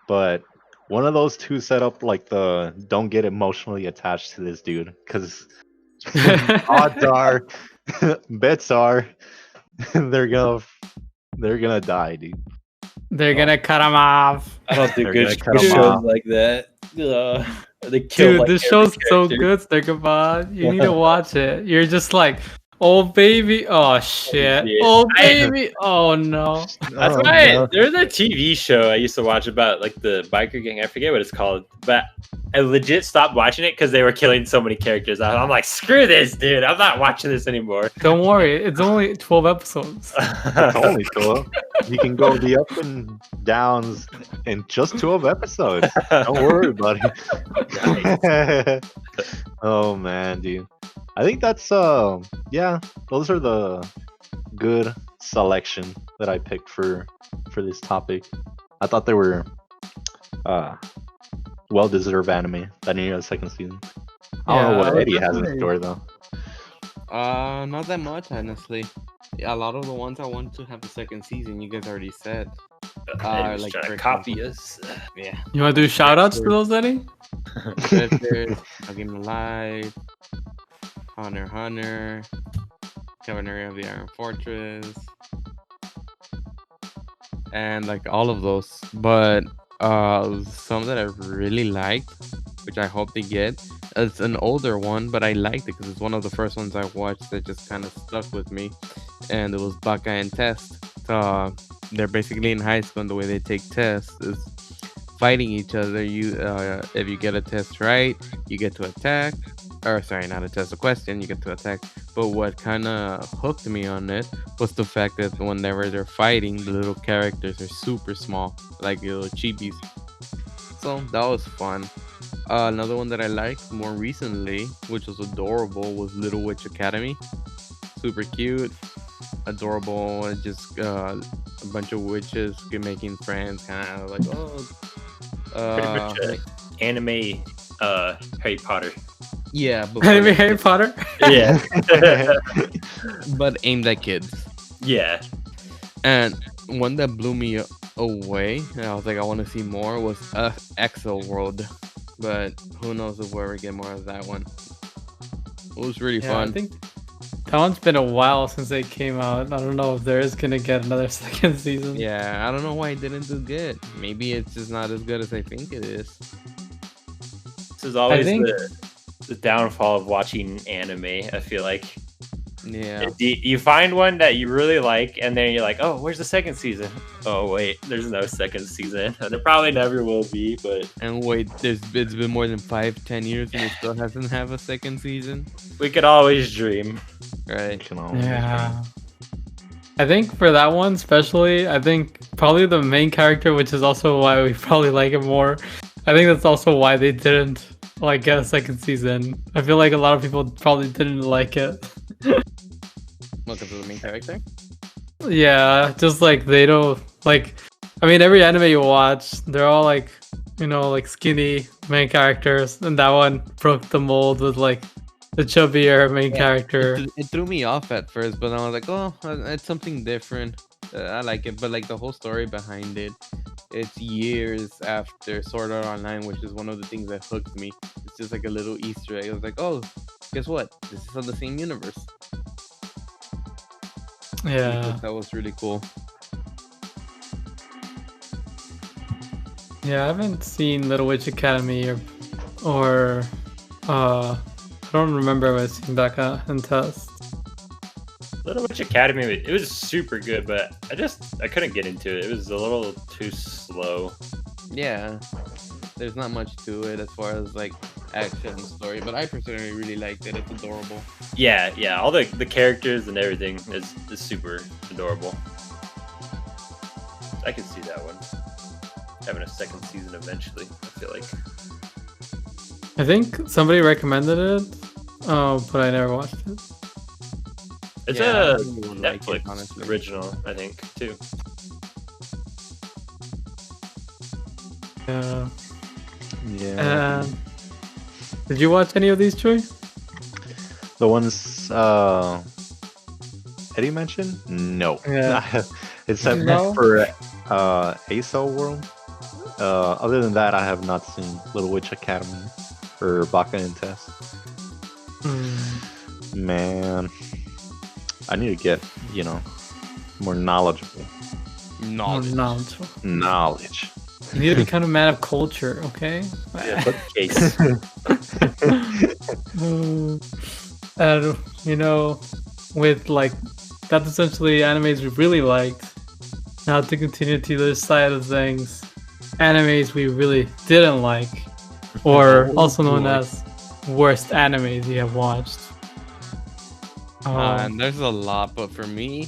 but one of those two set up like the don't get emotionally attached to this dude, because odds are, bets are, they're gonna die, dude. They're gonna cut him off. I don't do They're good gonna cut 'em shows off. like that. They kill Dude, like this every show's so character. good, SnakierBod. You need to watch it. You're just like, oh baby, oh shit, shit. oh baby, oh no. That's Oh, why no. there's a TV show I used to watch about like the biker gang. I forget what it's called, but I legit stopped watching it because they were killing so many characters. I'm like, screw this, dude. I'm not watching this anymore. Don't worry, it's only 12 episodes. It's only 12. You can go the up and downs in just 12 episodes. Don't worry, buddy. Oh man, dude. I think that's yeah, those are the good selection that I picked for this topic. I thought they were well deserved anime that needed a second season. I don't know what Eddie has in store though. Not that much, honestly. A lot of the ones I want to have a second season, you guys already said. Like like, trying for to copy example. us. Yeah. You wanna do shout outs to those, Eddie? Drifters, No Game Alive, Hunter x Hunter, Cavalry of the Iron Fortress, and like all of those. But some that I really liked, which I hope they get, it's an older one, but I liked it because it's one of the first ones I watched that just kind of stuck with me, and it was Baka and Test. So they're basically in high school, and the way they take tests is fighting each other. You if you get a test right, you get to attack, or sorry, not a test, a question, you get to attack. But what kind of hooked me on it was the fact that whenever they're fighting, the little characters are super small, like little chibis. So that was fun. Another one that I liked more recently, which was adorable, was Little Witch Academy. Super cute, adorable. It just a bunch of witches making friends, kind of like Pretty much anime Harry Potter. yeah, but Anime Harry Potter. Yeah. but aimed at kids. Yeah. And one that blew me away, and I was like, I want to see more, was Exo World. But who knows if we'll ever get more of that one. It was really Yeah, I fun. think that one's been a while since they came out. I don't know if there is gonna get another second season. Yeah, I don't know why it didn't do good. Maybe it's just not as good as I think it is. This is always think- the downfall of watching anime, I feel like. Yeah. You find one that you really like, and then you're like, oh, where's the second season? Oh, wait, there's no second season. There probably never will be, but And wait, it's been more than 5-10 years and it still hasn't have a second season, we could always dream. right? Yeah. I think for that one especially, I think probably the main character, which is also why we probably like it more. I think that's also why they didn't like get a second season. I feel like a lot of people probably didn't like it. Look at the main character. Yeah, just like they don't like. I mean, every anime you watch, they're all like, like skinny main characters, and that one broke the mold with like the chubbier main character. It threw me off at first, but I was like, oh, it's something different. I like it, but like the whole story behind it, it's years after Sword Art Online, which is one of the things that hooked me. It's just like a little Easter egg. I was like, oh, guess what? This is on the same universe. Yeah, That was really cool. yeah. I haven't seen Little Witch Academy or I don't remember if I've seen Becca and Test. Little Witch Academy, it was super good, but I couldn't get into it. It was a little too slow. Yeah, there's not much to it as far as like action story, but I personally really liked it. It's adorable. Yeah, all the characters and everything is super adorable. I can see that one having a second season eventually, I feel like. I think somebody recommended it, but I never watched it. It's Yeah, I a think you would like it, Netflix honestly. original, I think, too. Yeah. Yeah. Did you watch any of these, Troy? The ones Eddie mentioned? No. Yeah. Except No? for ASO World. Other than that, I have not seen Little Witch Academy or Baka and Test. Man, I need to get, more knowledgeable. Knowledge. You need to be kind of man of culture, okay? Yeah, bookcase. And with like that's essentially animes we really liked. Now to continue to the other side of things, animes we really didn't like, or also known as worst animes you have watched. And there's a lot, but for me,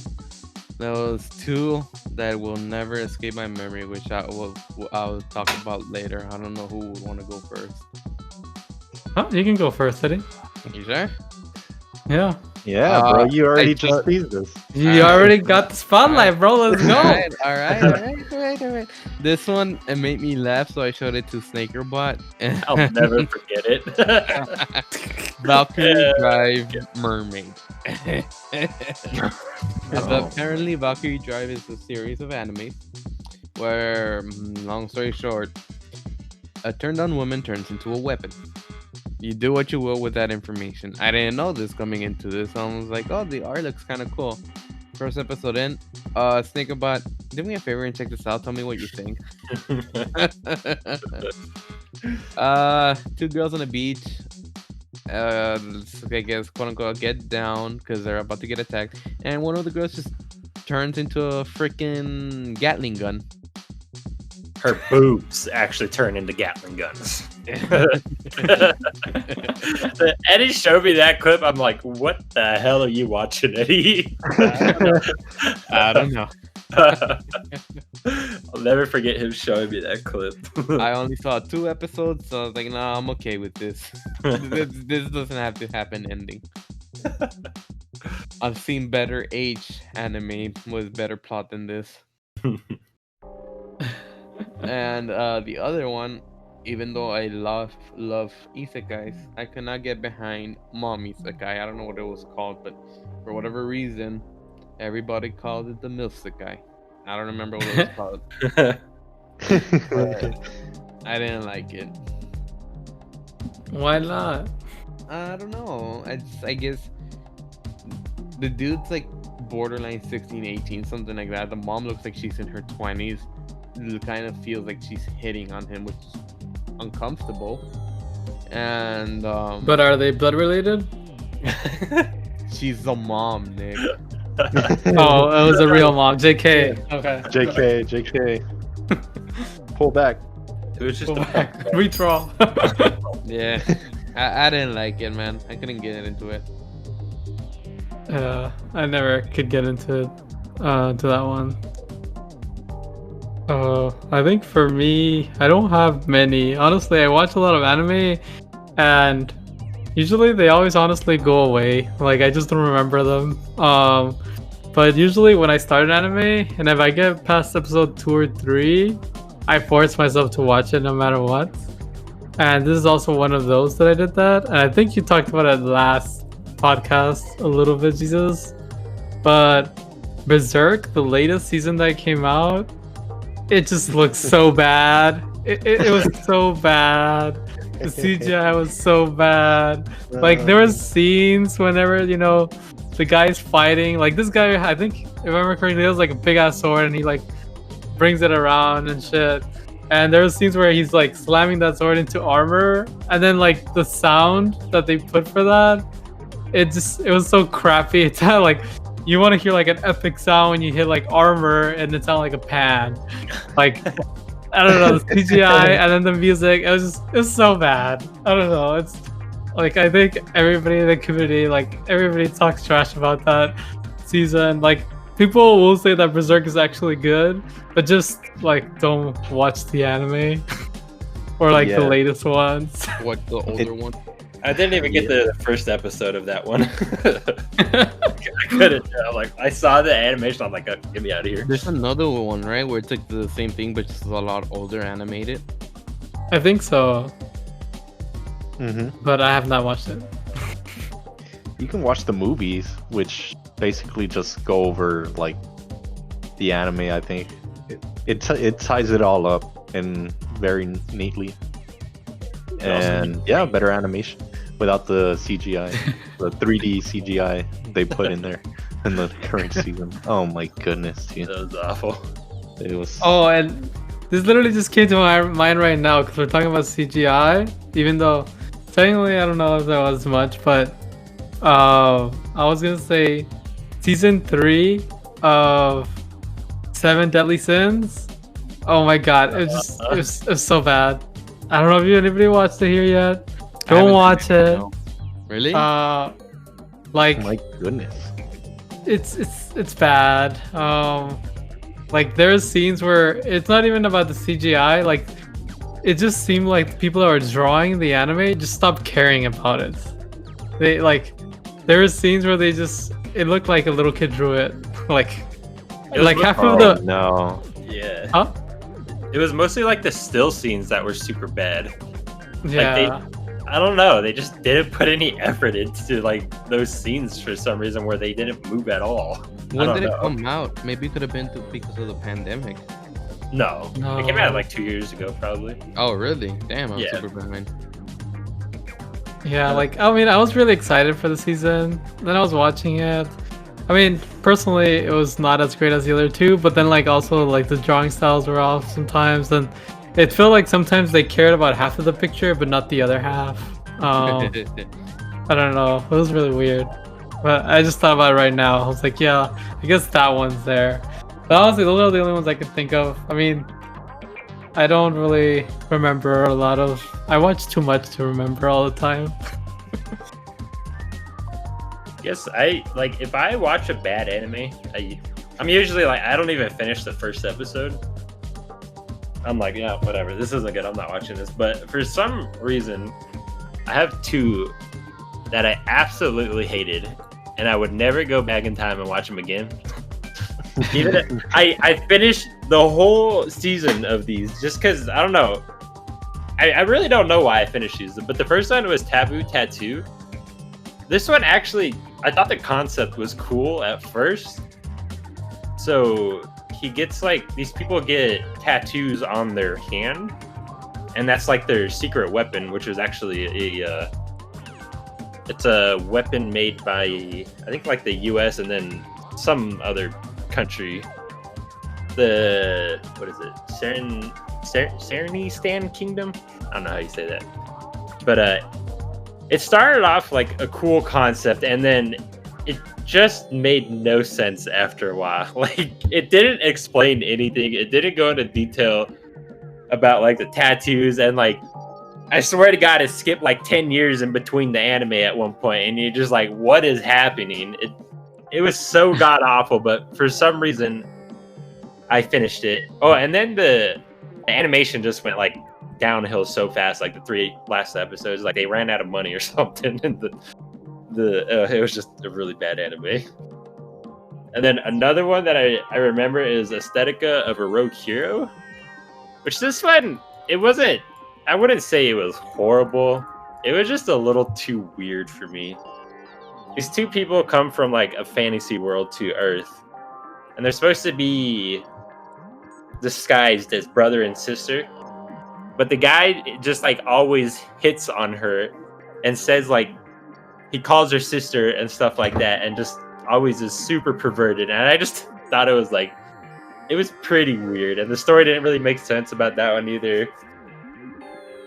there was two that will never escape my memory, which I'll talk about later. I don't know who would want to go first. You can go first, Eddie. You sure? Yeah. Yeah, bro, you already I just teased this. You already got the spotlight, bro. Let's go. All right. This one, it made me laugh, so I showed it to SnakierBod. I'll never forget it. Valkyrie Drive Mermaid. Oh. Apparently, Valkyrie Drive is a series of anime where, long story short, a turned-on woman turns into a weapon. You do what you will with that information. I didn't know this coming into this. I was like, oh, the art looks kind of cool. First episode in. SnakierBot, do me a favor and check this out. Tell me what you think. Two girls on a beach. I guess, quote unquote, get down because they're about to get attacked. And one of the girls just turns into a freaking Gatling gun. Her boobs actually turn into Gatling guns. Eddie showed me that clip. I'm like, what the hell are you watching, Eddie? I don't know. I'll never forget him showing me that clip. I only saw 2 episodes, so I was like, nah, I'm okay with this. This doesn't have to happen ending. I've seen better H anime with better plot than this. And the other one, even though I love isekais, I cannot get behind mom isekai. I don't know what it was called, but for whatever reason, everybody called it the milsekai. I don't remember what it was called. But I didn't like it. Why not? I don't know. I guess the dude's like borderline 16, 18, something like that. The mom looks like she's in her 20s. It kind of feels like she's hitting on him, which is uncomfortable. And But are they blood related? she's the mom, Nick. Oh, it was a real mom. JK. Okay. JK. Pull back. It was just Go a back. Redraw. Yeah, I didn't like it, man. I couldn't get into it. I never could get into to that one. I think for me, I don't have many. Honestly, I watch a lot of anime, and usually they always honestly go away. Like I just don't remember them. But usually when I start an anime, and if I get past episode 2 or 3, I force myself to watch it no matter what. And this is also one of those that I did that. And I think you talked about it last podcast a little bit, Jesus. But Berserk, the latest season that came out, it just looks so bad. It was so bad. The CGI was so bad. Like there was scenes whenever, you know, the guy's fighting. Like this guy, I think if I remember correctly, he has like a big ass sword and he like brings it around and shit. And there was scenes where he's like slamming that sword into armor, and then like the sound that they put for that, it was so crappy. It's not like you want to hear like an epic sound when you hit like armor, and it sounds like a pan. Like I don't know, the CGI and then the music, it's so bad. I don't know. It's like I think everybody in the community, like everybody talks trash about that season. Like people will say that Berserk is actually good, but just like don't watch the anime or like the latest ones. What, the older one? I didn't even get the first episode of that one. I couldn't. Like I saw the animation, I'm like, get me out of here. There's another one, right, where it's like the same thing but just a lot older animated. I think so, Mm-hmm. but I have not watched it. You can watch the movies, which basically just go over like the anime. I think it ties it all up and very neatly. And yeah, better animation without the CGI, the 3D CGI they put in there in the current season. Oh my goodness, dude. That was awful. It was. Oh, and this literally just came to my mind right now because we're talking about CGI. Even though technically I don't know if that was much, but I was gonna say season 3 of 7 Deadly Sins. Oh my god, it was so bad. I don't know if anybody watched it here yet. Don't watch it. Really? Like My goodness. it's bad. Like there's scenes where it's not even about the CGI. Like it just seemed like people that were drawing the anime just stopped caring about it. They like there were scenes where it looked like a little kid drew it. Like half of the No. Yeah. huh? It was mostly like the still scenes that were super bad. Yeah. I don't know. They just didn't put any effort into like those scenes for some reason where they didn't move at all. When did it come out? Maybe it could have been because of the pandemic. No. It came out like 2 years ago, probably. Oh, really? Damn, I'm Yeah. super behind. Yeah, like I mean, I was really excited for the season. Then I was watching it. I mean, personally, it was not as great as the other two, but then like also like the drawing styles were off sometimes, and it felt like sometimes they cared about half of the picture but not the other half. I don't know. It was really weird. But I just thought about it right now. I was like, yeah, I guess that one's there. But honestly, those are the only ones I could think of. I mean, I don't really remember a lot of. I watch too much to remember all the time. Guess if I watch a bad anime, I'm usually like I don't even finish the first episode. I'm like, yeah, whatever. This isn't good. I'm not watching this. But for some reason, I have 2 that I absolutely hated, and I would never go back in time and watch them again. I finished the whole season of these just because I don't know. I really don't know why I finished these, but the first one was Taboo Tattoo. This one actually, I thought the concept was cool at first. So he gets like, these people get tattoos on their hand, and that's like their secret weapon, which is actually it's a weapon made by, I think like the US and then some other country. What is it? Serenistan Kingdom? I don't know how you say that. But it started off like a cool concept, and then it just made no sense after a while. Like, it didn't explain anything. It didn't go into detail about like the tattoos, and like, I swear to God, it skipped like 10 years in between the anime at one point, and you're just like, what is happening? It was so god awful, but for some reason, I finished it. Oh, and then the animation just went like downhill so fast. Like the 3 last episodes, like they ran out of money or something, and it was just a really bad anime. And then another one that I remember is Aesthetica of a Rogue Hero, which this one, it wasn't, I wouldn't say it was horrible. It was just a little too weird for me. These two people come from like a fantasy world to Earth, and they're supposed to be disguised as brother and sister. But the guy just like always hits on her and says like, he calls her sister and stuff like that, and just always is super perverted. And I just thought it was like, it was pretty weird, and the story didn't really make sense about that one either.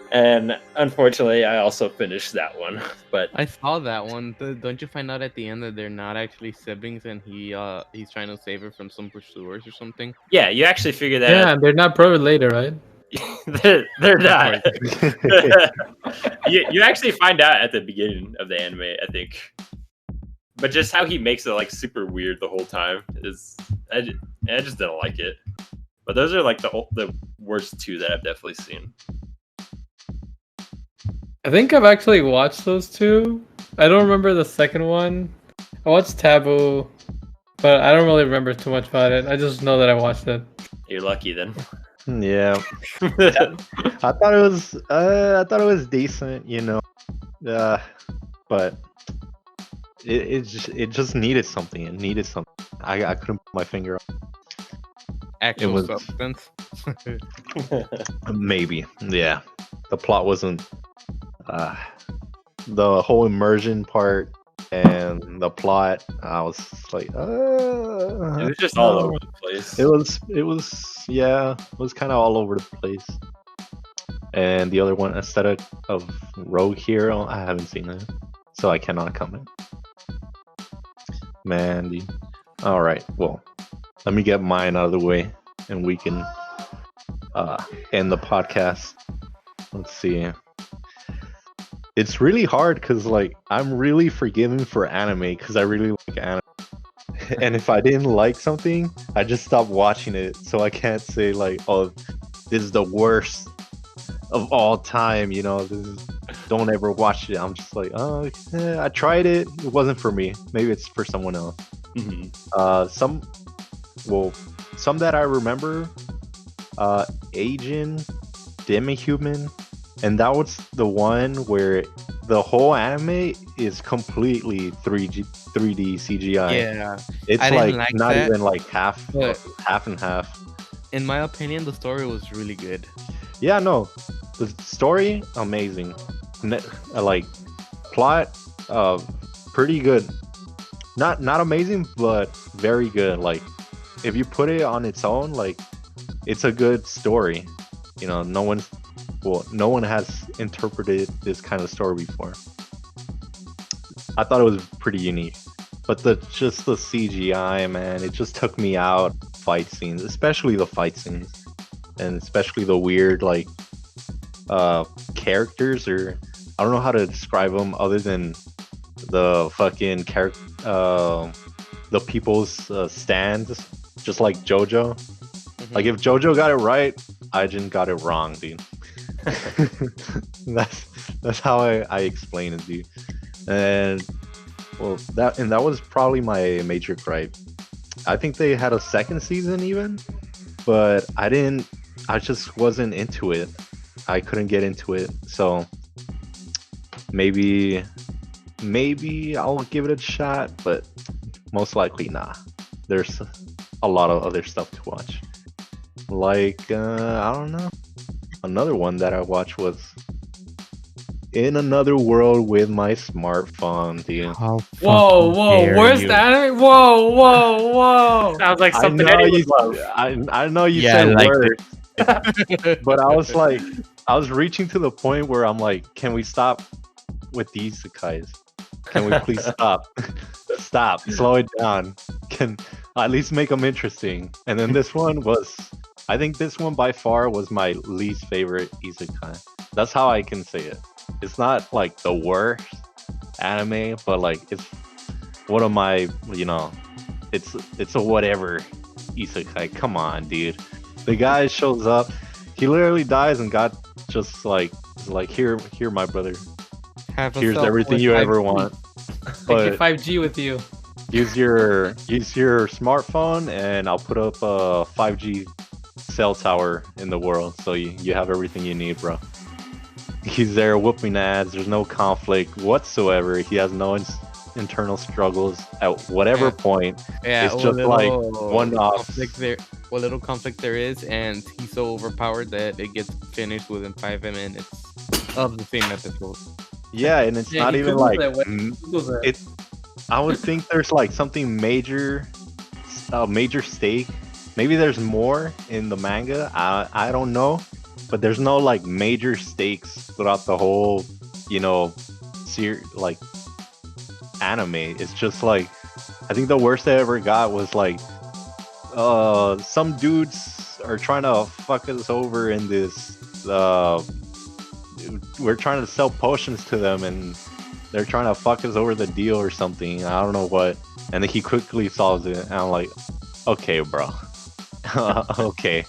And unfortunately, I also finished that one. But I saw that one. Don't you find out at the end that they're not actually siblings, and he's trying to save her from some pursuers or something? yeah, you actually figure that Yeah, out. they're not pro later, right? they're not. you actually find out at the beginning of the anime, I think. But just how he makes it like super weird the whole time is, I just didn't like it. But those are like the worst 2 that I've definitely seen. I think I've actually watched those 2. I don't remember the second one. I watched Taboo, but I don't really remember too much about it. I just know that I watched it. You're lucky then. Yeah, I thought it was decent, you know, but it just needed something. It needed something. I couldn't put my finger on. Actual substance. Maybe, yeah. The plot wasn't. The whole immersion part and the plot, I was like, it was just all over the place. It was kind of all over the place. And the other one, Aesthetic of Rogue Hero, I haven't seen it, so I cannot comment. Man, dude. All right, well, let me get mine out of the way, and we can end the podcast. Let's see. It's really hard because, like, I'm really forgiving for anime because I really like anime. And if I didn't like something, I just stop watching it. So I can't say, like, oh, this is the worst of all time, you know, don't ever watch it. I'm just like, oh, yeah, I tried it. It wasn't for me. Maybe it's for someone else. Mm-hmm. Some that I remember, Agent, Demi-Human. And that was the one where the whole anime is completely 3D CGI. Yeah, it's I like didn't like not that, even like half and half. in my opinion, the story was really good. Yeah, no, the story amazing. Like plot, pretty good. Not amazing, but very good. Like if you put it on its own, like it's a good story. You know, no one has interpreted this kind of story before. I thought it was pretty unique, but the CGI, man, it just took me out. Fight scenes, especially the fight scenes, and especially the weird like characters, or I don't know how to describe them other than the fucking the people's stands, just like JoJo. Mm-hmm. Like if JoJo got it right, Aijin got it wrong, dude. that's how I explain it, dude. And well, that was probably my major gripe. I think they had a second season even, but I just wasn't into it. I couldn't get into it. So maybe I'll give it a shot, but most likely nah. There's a lot of other stuff to watch. Like I don't know. Another one that I watched was In Another World with My Smartphone, dude. How Whoa, fucking whoa, dare where's you. the anime? Whoa, whoa, whoa. Sounds like I something know Eddie you. would love. I know you Yeah, said I liked words, but I was like, I was reaching to the point where I'm like, can we stop with the isekais? Can we please stop? Stop. Slow it down. Can at least make them interesting. And then this one was, I think this one by far was my least favorite isekai. That's how I can say it. It's not like the worst anime, but like it's one of my, it's a whatever isekai. Come on, dude. The guy shows up, he literally dies, and God just like here, my brother. Here's everything you ever want. I get But 5G with you. use your smartphone, and I'll put up a 5G cell tower in the world, so you have everything you need, bro. He's there whooping ads. There's no conflict whatsoever. He has no internal struggles at whatever point. Yeah, It's just like one-off. What little conflict there is, and he's so overpowered that it gets finished within 5 minutes of the same episode. Yeah, and it's not he even Googles like it. What Googles it? I would think there's like something major stake. Maybe there's more in the manga. I don't know, but there's no like major stakes throughout the whole, like anime. It's just like, I think the worst I ever got was like, some dudes are trying to fuck us over in this. We're trying to sell potions to them, and they're trying to fuck us over the deal or something. I don't know what. And then he quickly solves it, and I'm like, okay, bro. Okay.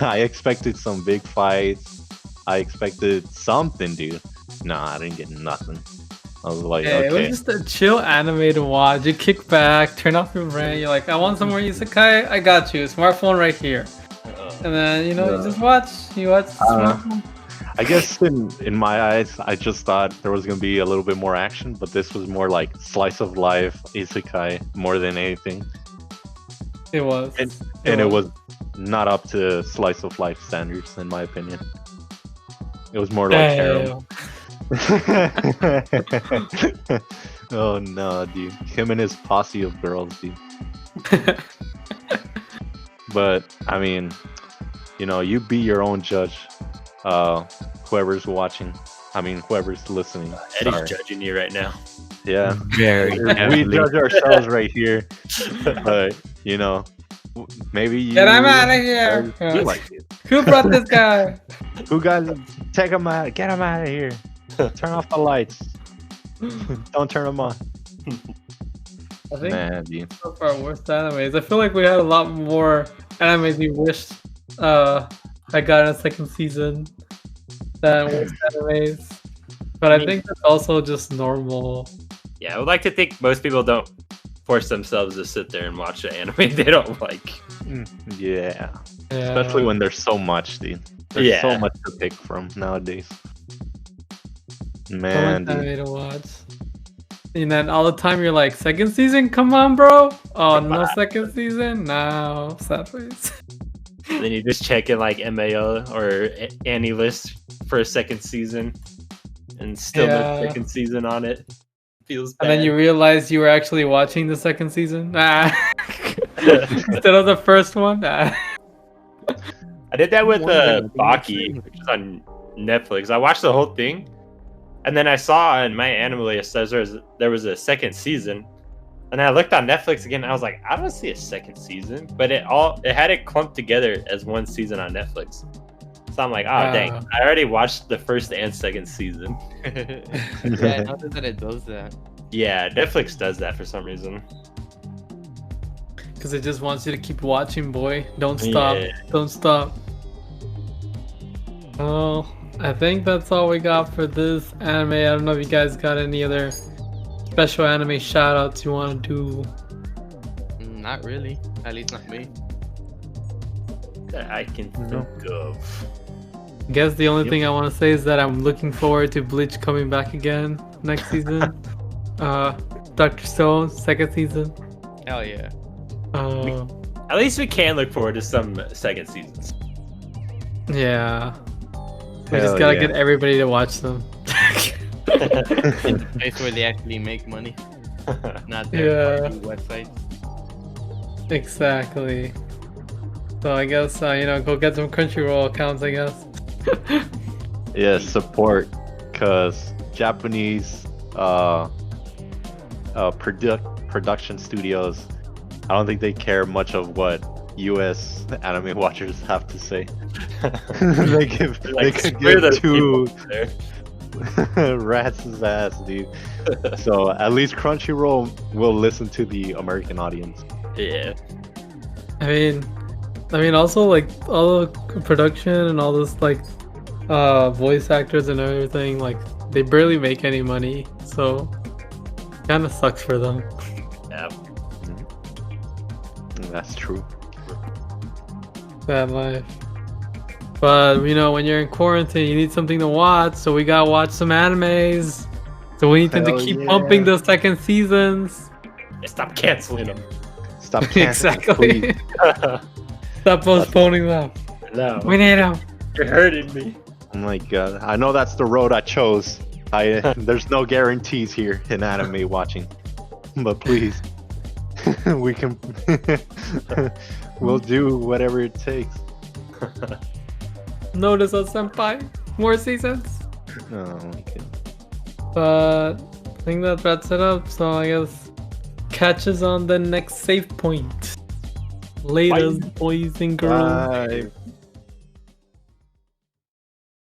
I expected some big fights. I expected something, dude. Nah, I didn't get nothing. I was like, It was okay. just a chill anime to watch. You kick back, turn off your brain. You're like, I want some more isekai. I got you. Smartphone right here. And then you just watch. You watch the smartphone. I guess in my eyes, I just thought there was gonna be a little bit more action, but this was more like slice of life isekai more than anything. It was. And it was not up to slice of life standards, in my opinion. It was more like harem. Oh no, dude! Him and his posse of girls, dude. But I mean, you be your own judge. Whoever's watching, whoever's listening. Eddie's Sorry. judging you right now. Yeah, Very we heavily. judge ourselves right here. But maybe you. Get him out of here! You like it. Who brought this guy? Who guys? Take him out. Get him out of here. Turn off the lights. Don't turn them on. I think Man, dude. some of our worst animes. I feel like we had a lot more animes we wished I got in a second season than worst animes. But I think that's also just normal. Yeah, I would like to think most people don't force themselves to sit there and watch an anime they don't like. Yeah. Yeah. Especially when there's so much, dude. There's so much to pick from nowadays. Man, so much dude. anime to watch. And then all the time you're like, second season? Come on, bro. Oh, no second season? No. Sad face. Then you just check in like MAO or Annie list for a second season, and still no second season on it. Feels bad. And then you realize you were actually watching the second season? Instead of the first one? I did that with Baki, which is on Netflix. I watched the whole thing, and then I saw in my anime list there was a second season, and I looked on Netflix again, and I was like, I don't see a second season, but it had it clumped together as one season on Netflix. So I'm like, oh dang, I already watched the first and second season. Yeah, I noticed that it does that. Yeah, Netflix does that for some reason. Because it just wants you to keep watching, boy. Don't stop. Yeah. Don't stop. Well, I think that's all we got for this anime. I don't know if you guys got any other special anime shout outs you want to do. Not really. At least not me. That I can No. think of. I guess the only Yep. thing I want to say is that I'm looking forward to Bleach coming back again next season. Dr. Stone, second season. Hell yeah. At least we can look forward to some second seasons. Yeah. We Hell just gotta yeah. get everybody to watch them. In the place where they actually make money, not their Yeah. party websites. Exactly. So I guess go get some Crunchyroll accounts. I guess. Yeah, support, cause Japanese production studios, I don't think they care much of what U.S. anime watchers have to say. they could We're the give two people there. rats' ass, dude. So at least Crunchyroll will listen to the American audience. Yeah. I mean, also like all the production and all this like voice actors and everything, like they barely make any money, so kind of sucks for them. Yeah. That's true. Bad life. But when you're in quarantine, you need something to watch, so we gotta watch some animes. So we need them to Hell keep yeah. pumping the second seasons. Stop canceling them. Stop canceling, Exactly. please. Stop postponing them. No. We need them. You're hurting me. Oh my god, I know that's the road I chose. There's no guarantees here in anime watching, but please, we can, we'll do whatever it takes. Notice us, senpai. More seasons. Oh my god. But I think that wraps it up. So I guess catch us on the next save point. Later, boys and girls. Bye.